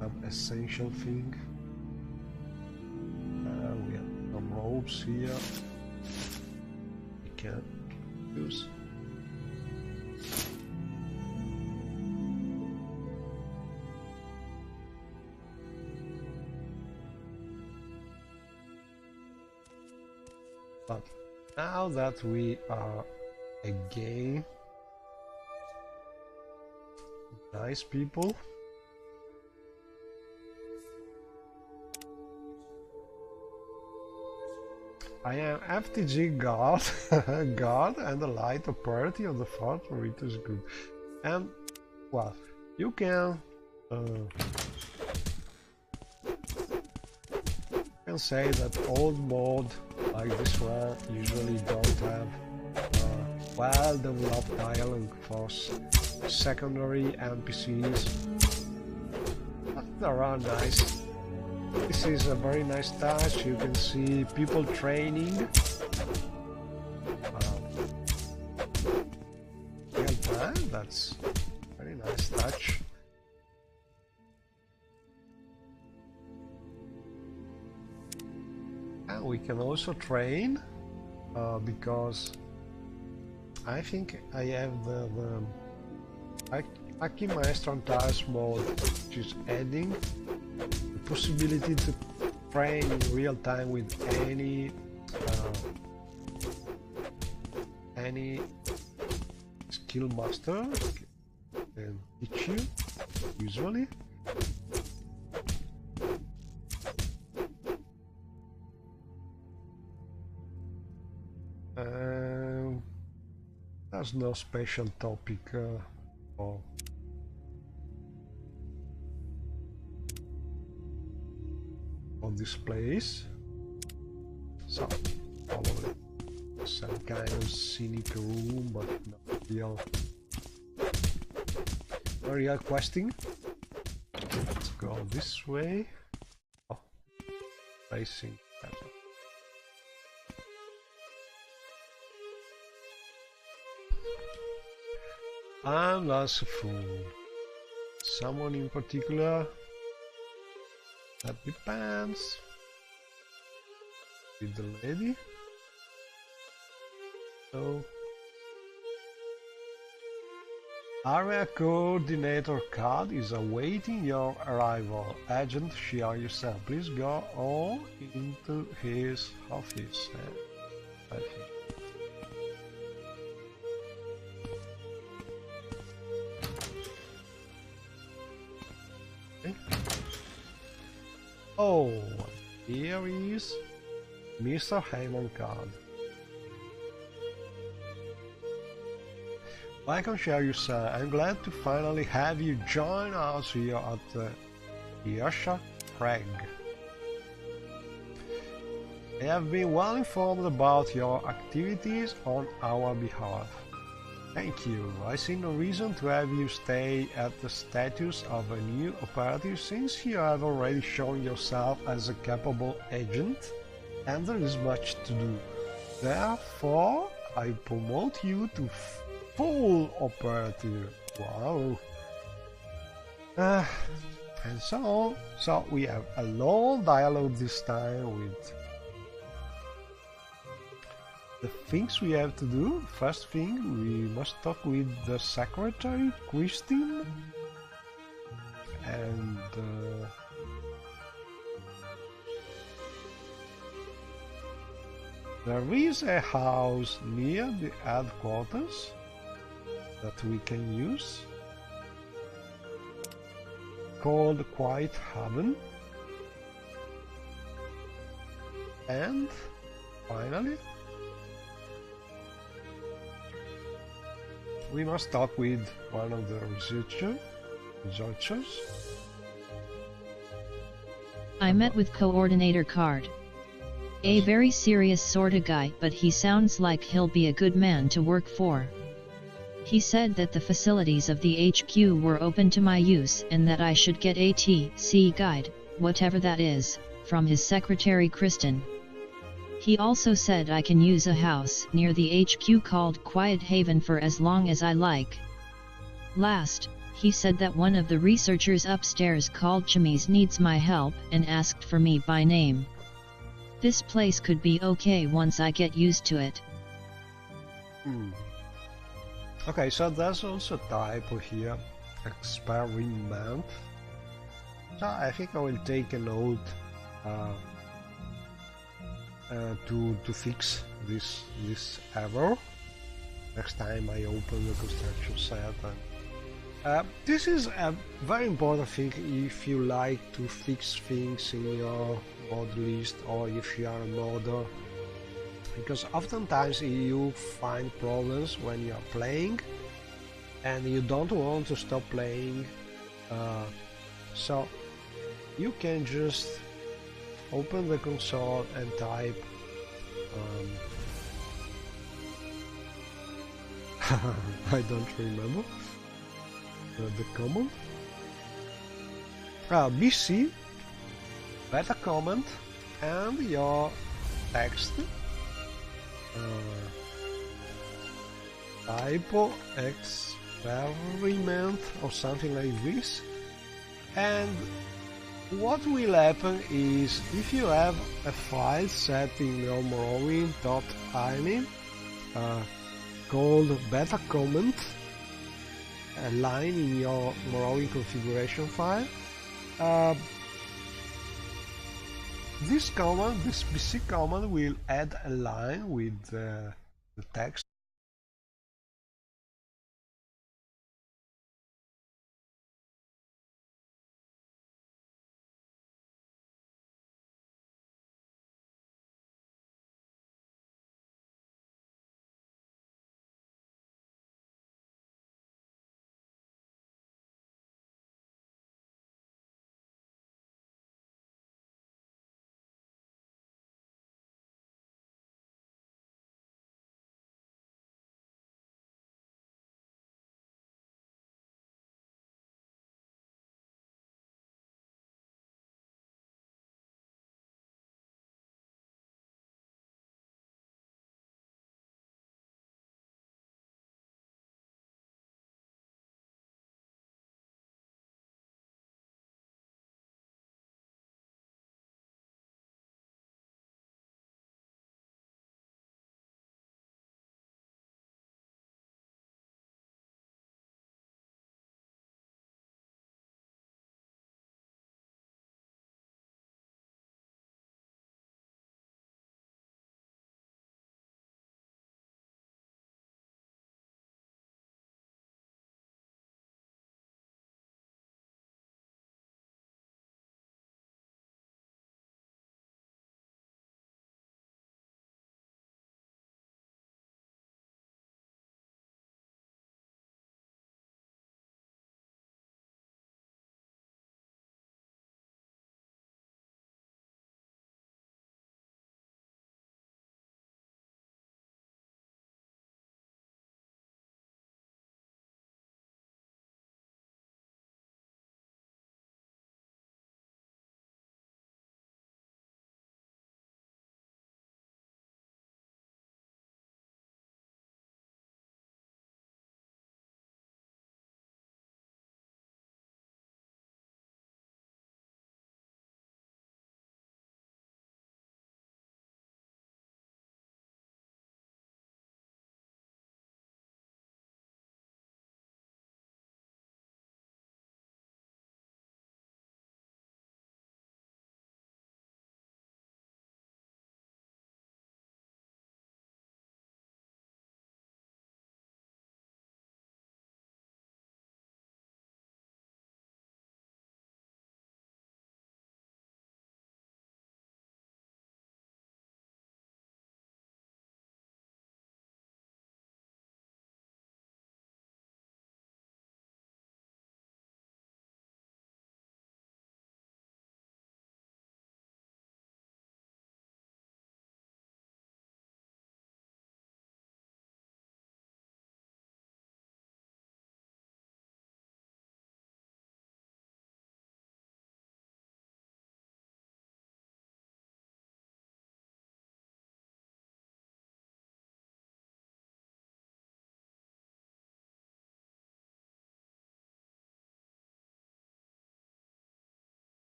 an essential thing. We have some ropes here we can use. But now that we are again nice people, I am FTG guard, guard and a light operative of the fort for it is good. And well, you can say that old mod like this one usually don't have well developed dialogue for secondary NPCs, but they are nice. This is a very nice touch. You can see people training real time. That's a very nice touch. And we can also train because I think I have the Aki Maestro Antares mode, which is adding the possibility to train in real time with any skill master and teach you usually. There's no special topic for this place, so probably some kind of scenic room, but not real questing. Let's go this way. Oh, racing. I'm not a fool. Someone in particular? That depends. With the lady? So area coordinator card is awaiting your arrival. Agent Xiaoyu, please go all into his office. I think. Oh, here is Mr. Heyman card. Welcome, Xiaoyu-san. I'm glad to finally have you join us here at the Yasha Crag. I have been well informed about your activities on our behalf. Thank you. I see no reason to have you stay at the status of a new operative since you have already shown yourself as a capable agent and there is much to do. Therefore, I promote you to full operative. Wow. And so on. So we have a long dialogue this time with the things we have to do. First thing, we must talk with the secretary, Christine, and there is a house near the headquarters that we can use called Quiet Haven. And finally, we must talk with one of the researchers. I met with Coordinator Card. A very serious sorta guy, but he sounds like he'll be a good man to work for. He said that the facilities of the HQ were open to my use and that I should get a TC guide, whatever that is, from his secretary Kristen. He also said I can use a house near the HQ called Quiet Haven for as long as I like. Last, he said that one of the researchers upstairs called Chemise needs my help and asked for me by name. This place could be okay once I get used to it. Okay, so there's also typo here, experiment. So I think I will take a note to fix this error next time I open the construction set. And, this is a very important thing if you like to fix things in your mod list or if you are a modder, because oftentimes you find problems when you are playing and you don't want to stop playing, so you can just open the console and type I don't remember the command. BC, beta comment, and your text. Typo experiment or something like this. And what will happen is, if you have a file set in your Morrowind.ini called beta comment, a line in your Morrowind configuration file, this command, this BC command, will add a line with the text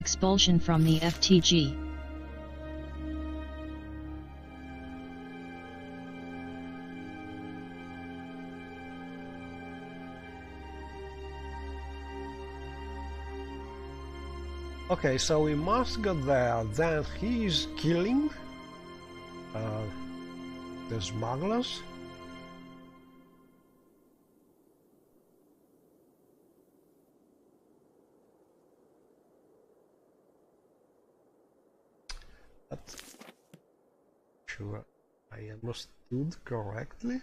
expulsion from the FTG. Okay, so we must go there. Then he is killing the smugglers. But sure I understood correctly.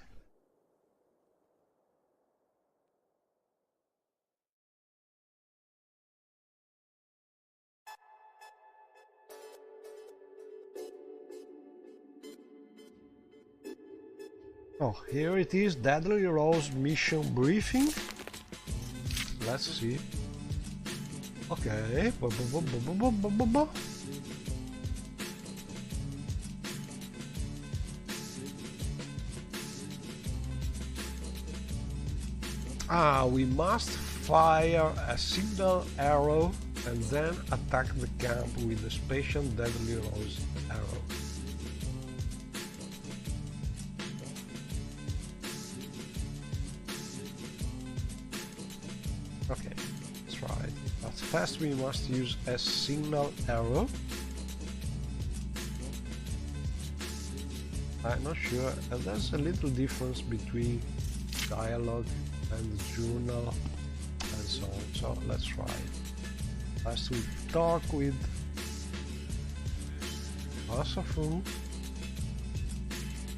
Oh, here it is, Deadly Rose mission briefing. Let's see. Okay. We must fire a signal arrow and then attack the camp with a special Deadly Rose arrow. Okay, let's try it. But first we must use a signal arrow. I'm not sure, there's a little difference between dialogue and the journal and so on, so let's try it. First we talk with Asafu.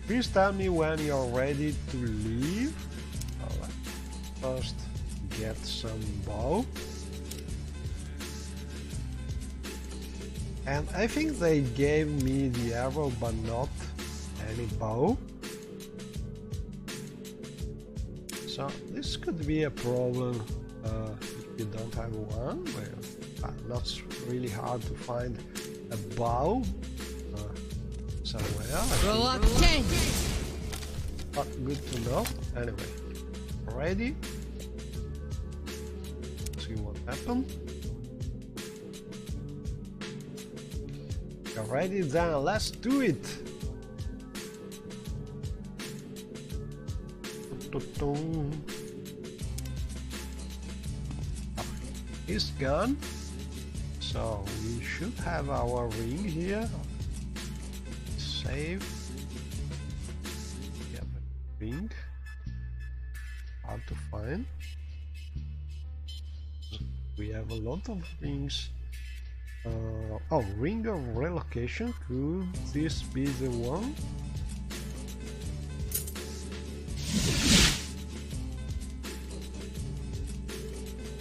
Please tell me when you're ready to leave. First get some bow. And I think they gave me the arrow but not any bow. So this could be a problem if you don't have one. Well, not really hard to find a bow somewhere. Throw up 10. But good to know. Anyway, ready? See what happened. You're ready then, let's do it! He's gone. So we should have our ring here. Save. We have a ring. Hard to find. We have a lot of rings. Oh, ring of relocation. Could this be the one?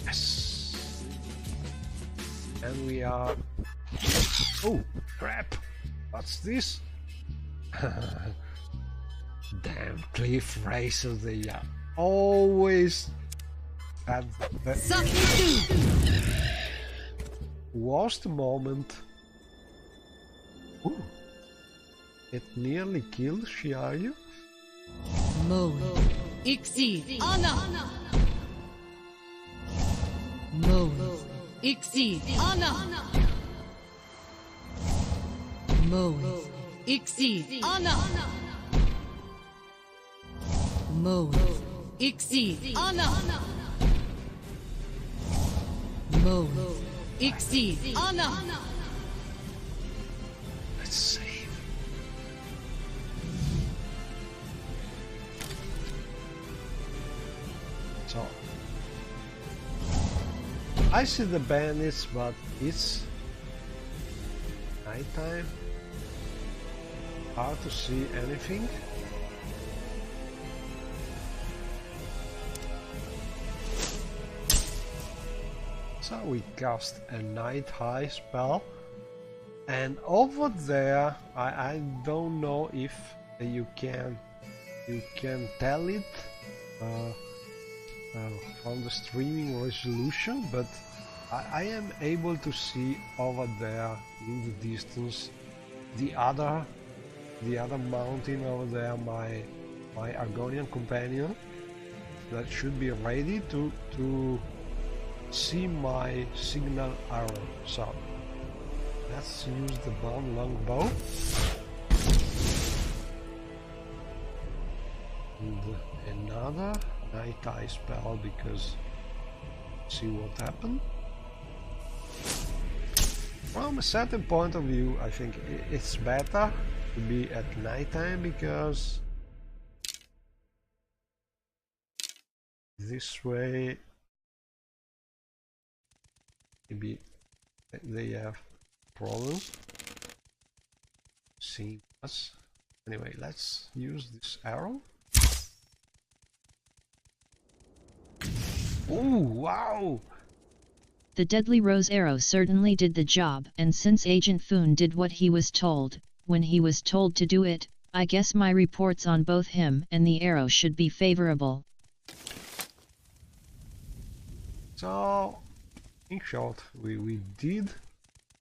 Yes. And we are. Oh crap! What's this? Damn cliff racers! They are always at the worst moment. Ooh. It nearly killed Shiayu. Mo Ixi Ana Mo Ixi Ana Mo Ixi Ana Mo Ixi Ana Mo Ixi Ana. Let's save. So I see the bandits, but it's nighttime. Hard to see anything. So we cast a night high spell, and over there I don't know if you can tell it from the streaming resolution, but I am able to see over there in the distance the other mountain over there, my Argonian companion that should be ready to see my signal arrow. So let's use the bone longbow. And another night eye spell, because see what happened. From a certain point of view, I think it's better to be at nighttime, because this way maybe they have problems seeing us. Anyway, let's use this arrow. Oh, wow! The deadly rose arrow certainly did the job, and since Agent Foon did what he was told, when he was told to do it, I guess my reports on both him and the arrow should be favorable. So, in short, we did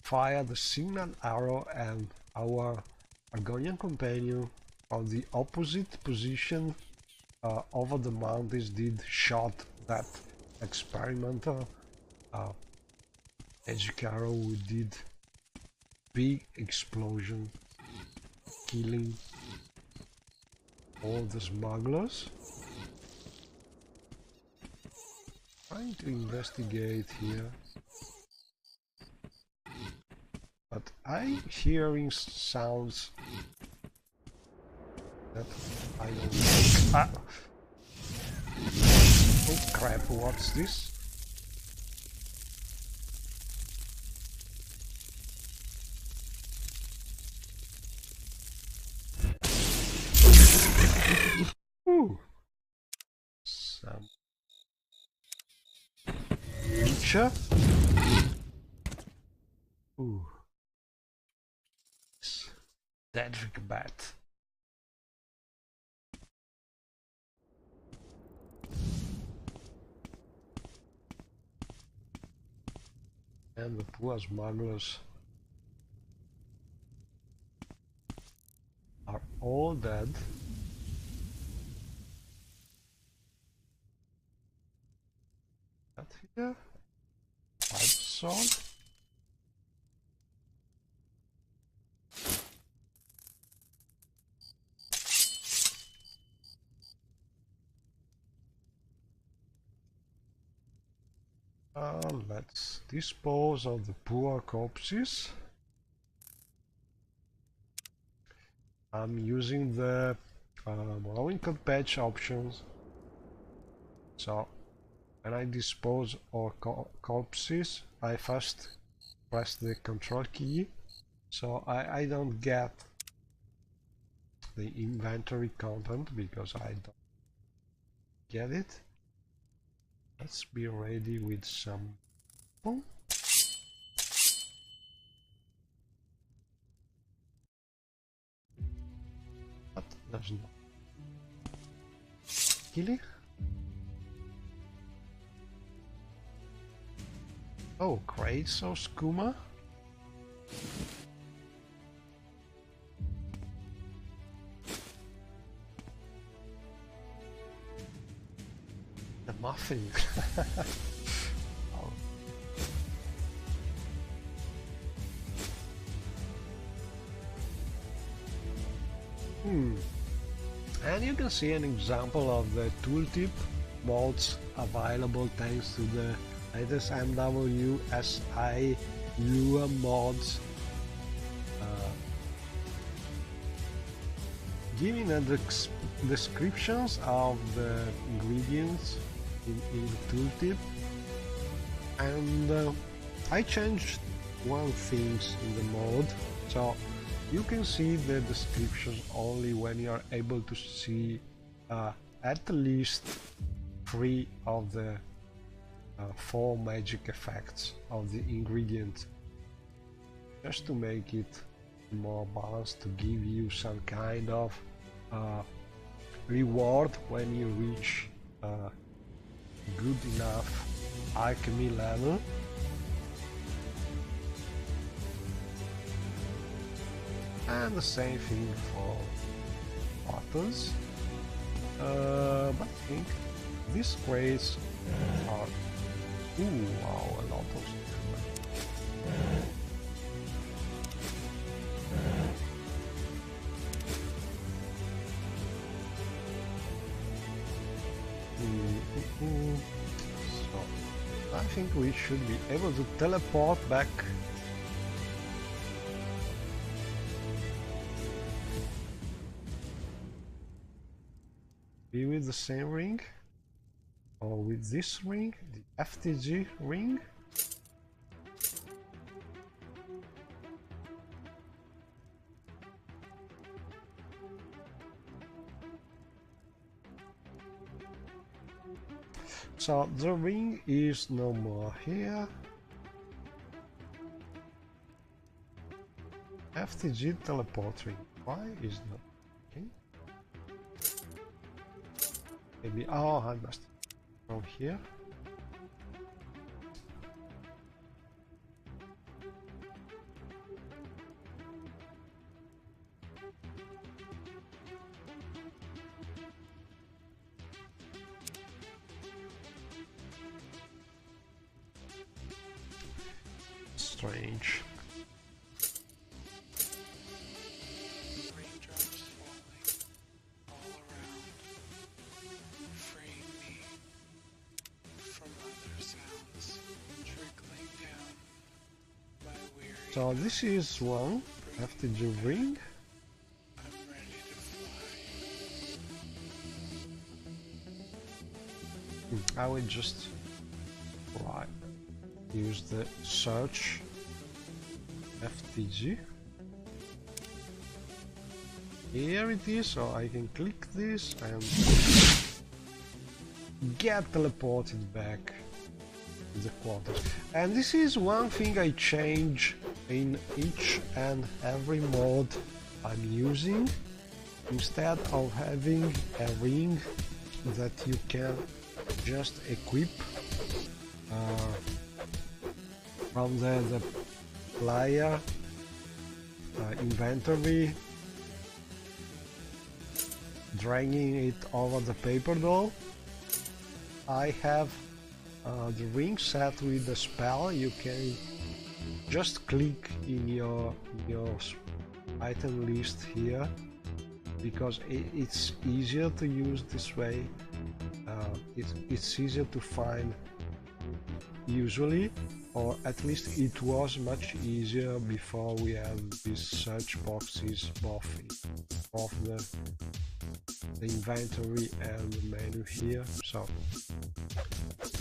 fire the signal arrow, and our Argonian companion on the opposite position over the mountains did shot that experimental magic arrow. We did big explosion, killing all the smugglers. Trying to investigate here, but I hearing sounds that I don't like. Ah. Oh crap, what's this? Ooh. Some creature. Ooh. Dedrick bat. And the poor smugglers are all dead. That here? Pipe sword? Let's dispose of the poor corpses. I'm using the Morrowind patch options. So when I dispose of corpses, I first press the control key, so I don't get the inventory content, because I don't get it. Let's be ready with some. But there's no killing. Oh, crates of skooma. The muffin. Oh. And you can see an example of the tooltip mods available thanks to the latest MWSI Lua mods, giving the descriptions of the ingredients in the tooltip. And I changed one thing in the mod, so you can see the description only when you are able to see at least 3 of the 4 magic effects of the ingredient, just to make it more balanced, to give you some kind of reward when you reach good enough alchemy level. And the same thing for bottles, but I think these crates are, ooh, wow, a lot of stuff. think we should be able to teleport back. Be with the same ring, or with this ring, the FTG ring. So the ring is no more here. FTG teleport ring. Why is not working? Maybe I must go here. Strange. So this is one FTG ring. I will just use the search FTG. Here it is, so I can click this and get teleported back to the quarters. And this is one thing I change in each and every mod I'm using. Instead of having a ring that you can just equip from the player inventory, dragging it over the paper doll, I have the ring set with the spell. You can just click in your item list here, because it's easier to use this way. It's easier to find usually, or at least it was much easier before we had these search boxes both the inventory and the menu here. So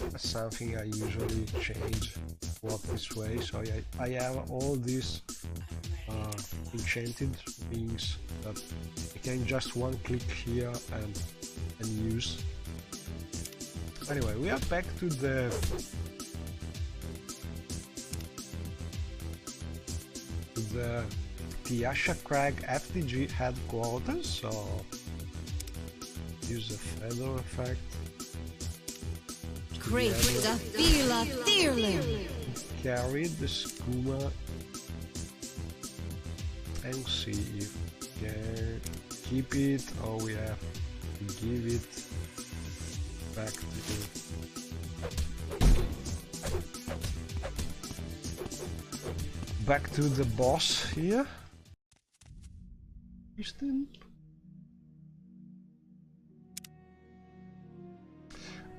that's something I usually change, work this way. So I have all these enchanted rings that I can just one click here and use. Anyway, we are back to the Tiasha Crag FTG headquarters, so use a feather effect. Great Fila Fearling! Carry the skooma and see if we can keep it or we have to give it back to the boss here.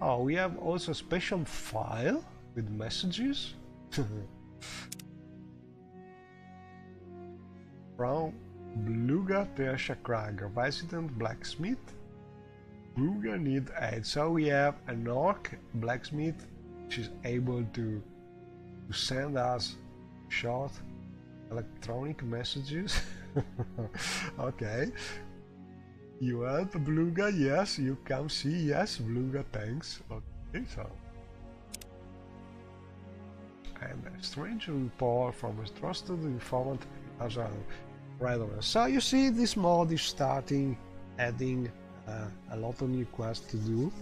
Oh, we have also a special file with messages from Bluga Tersha Krager, resident blacksmith. Bluga need aid. So we have an orc blacksmith which is able to send us short electronic messages. Okay. You help Bluga? Yes. You come see? Yes. Bluga, thanks. Okay, so. And a strange report from a trusted informant as a rather. So you see, this mod is starting adding a lot of new quests to do.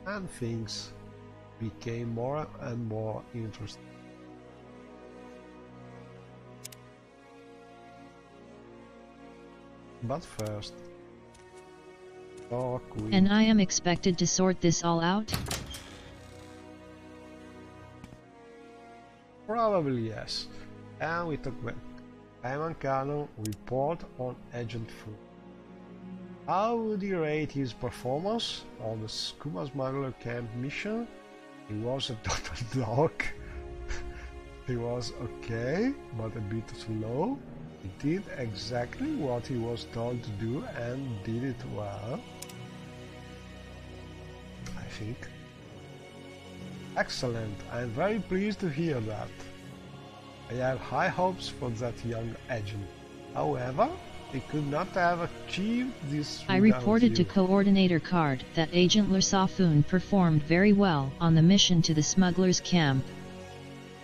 And things became more and more interesting. But first, talk with... And I am expected to sort this all out? Probably yes. And we talk about Iman Kano report on Agent Food. How would you rate his performance on the Skooma Smuggler Camp mission? He was a total dog. He was okay, but a bit slow. He did exactly what he was told to do and did it well, I think. Excellent, I'm very pleased to hear that. I have high hopes for that young agent. However, he could not have achieved this without I reported you. to Coordinator Card that Agent Lusafun performed very well on the mission to the smuggler's camp.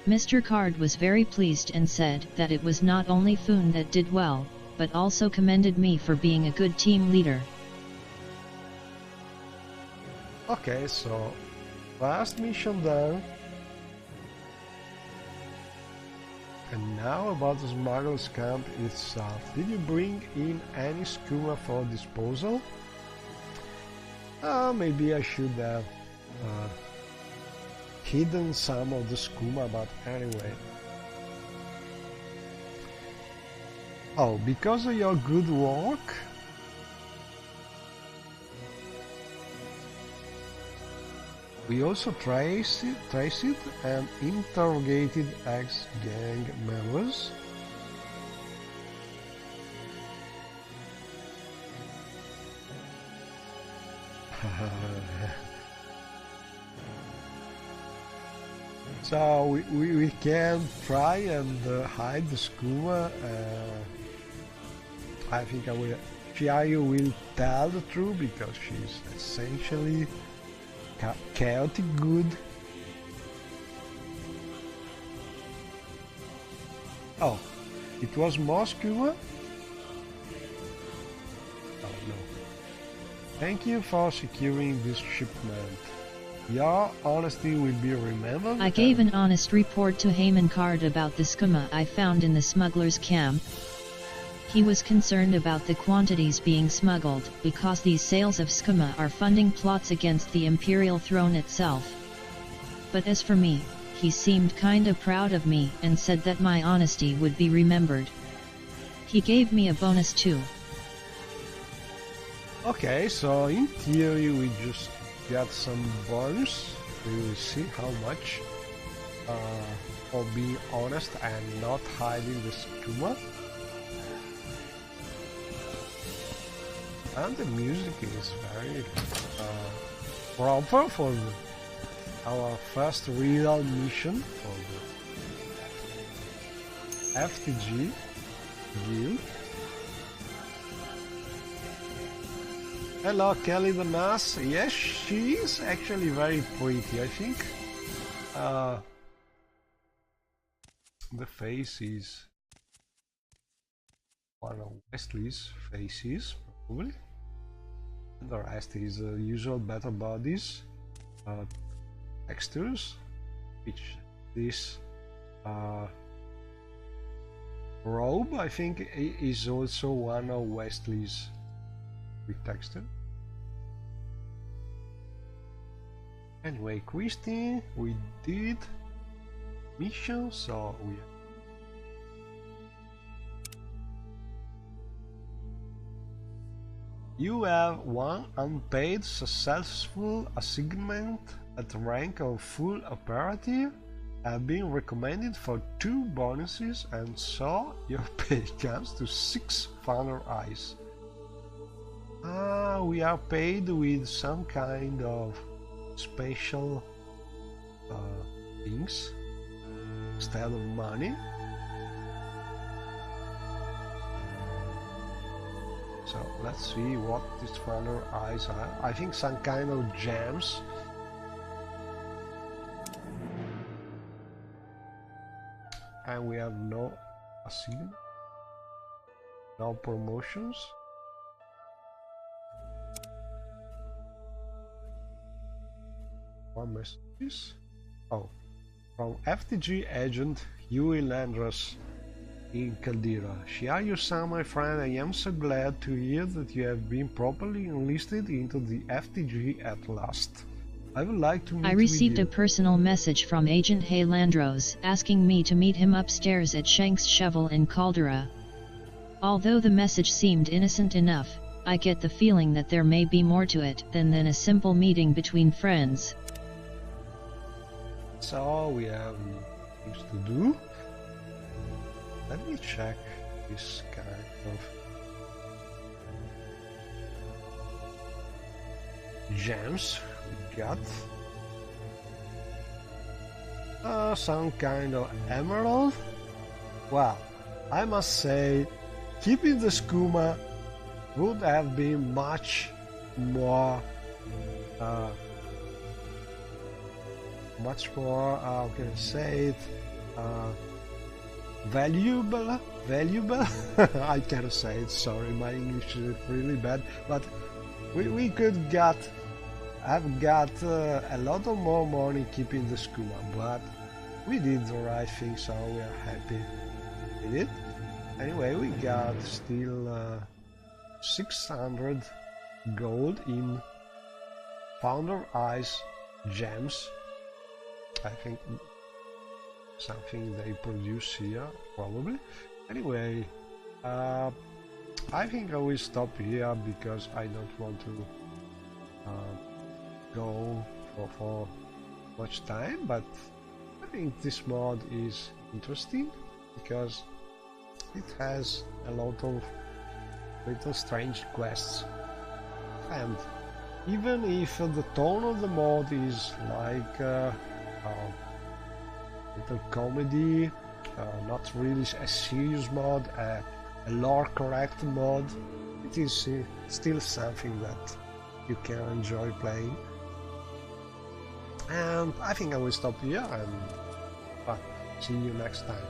Mr. Card was very pleased and said that it was not only Foon that did well, but also commended me for being a good team leader. Okay, so last mission done. And now about the smuggler's camp itself. Did you bring in any skooma for disposal? Maybe I should have hidden some of the skooma, but anyway. Oh, because of your good work? We also traced it and interrogated ex-gang members. So we can try and hide the skooma. I think Chiayu will tell the truth because she's essentially chaotic good. Oh, it was more skooma? Oh no. Thank you for securing this shipment. Your honesty will be remembered. I gave an honest report to Heyman Card about the skooma I found in the smuggler's camp. He was concerned about the quantities being smuggled, because these sales of skooma are funding plots against the imperial throne itself. But as for me, he seemed kinda proud of me and said that my honesty would be remembered. He gave me a bonus too. Okay, so in theory we just got some bonus. We will see how much for being honest and not hiding the skooma. And the music is very proper for our first real mission for the FTG guild. Hello, Kelly the Nurse. Yes, she is actually very pretty. I think the face is one of Wesley's faces, probably. The rest is usual better bodies, textures, which this robe I think is also one of Wesley's with texture. Anyway, Christine, we did mission, so we you have one unpaid successful assignment at the rank of full operative, have been recommended for 2 bonuses, and so your pay comes to 6 Thunder Eyes. We are paid with some kind of special things instead of money. So let's see what these Thunder Eyes are. I think some kind of gems. And we have no assignment, no promotions. One messages. Oh, from FTG agent Huey Landros in Caldera. Shiayu-san, my friend, I am so glad to hear that you have been properly enlisted into the FTG at last. I would like to meet I received with a you. personal message from Agent Hay Landros asking me to meet him upstairs at Shank's Shovel in Caldera. Although the message seemed innocent enough, I get the feeling that there may be more to it than a simple meeting between friends. So we have things to do. Let me check this kind of gems we got. Some kind of emerald. Well, I must say, keeping the skooma would have been much more, how can I say it, valuable. I cannot say it. Sorry, my English is really bad. But we could have got a lot of more money keeping the skooma, but we did the right thing, so we are happy with it. Anyway, we got still 600 gold in Founder Eyes gems. I think something they produce here, probably. Anyway, I think I will stop here because I don't want to go for much time, but I think this mod is interesting because it has a lot of little strange quests, and even if the tone of the mod is like little comedy, not really a serious mod, a lore correct mod, it is still something that you can enjoy playing. And I think I will stop here and see you next time.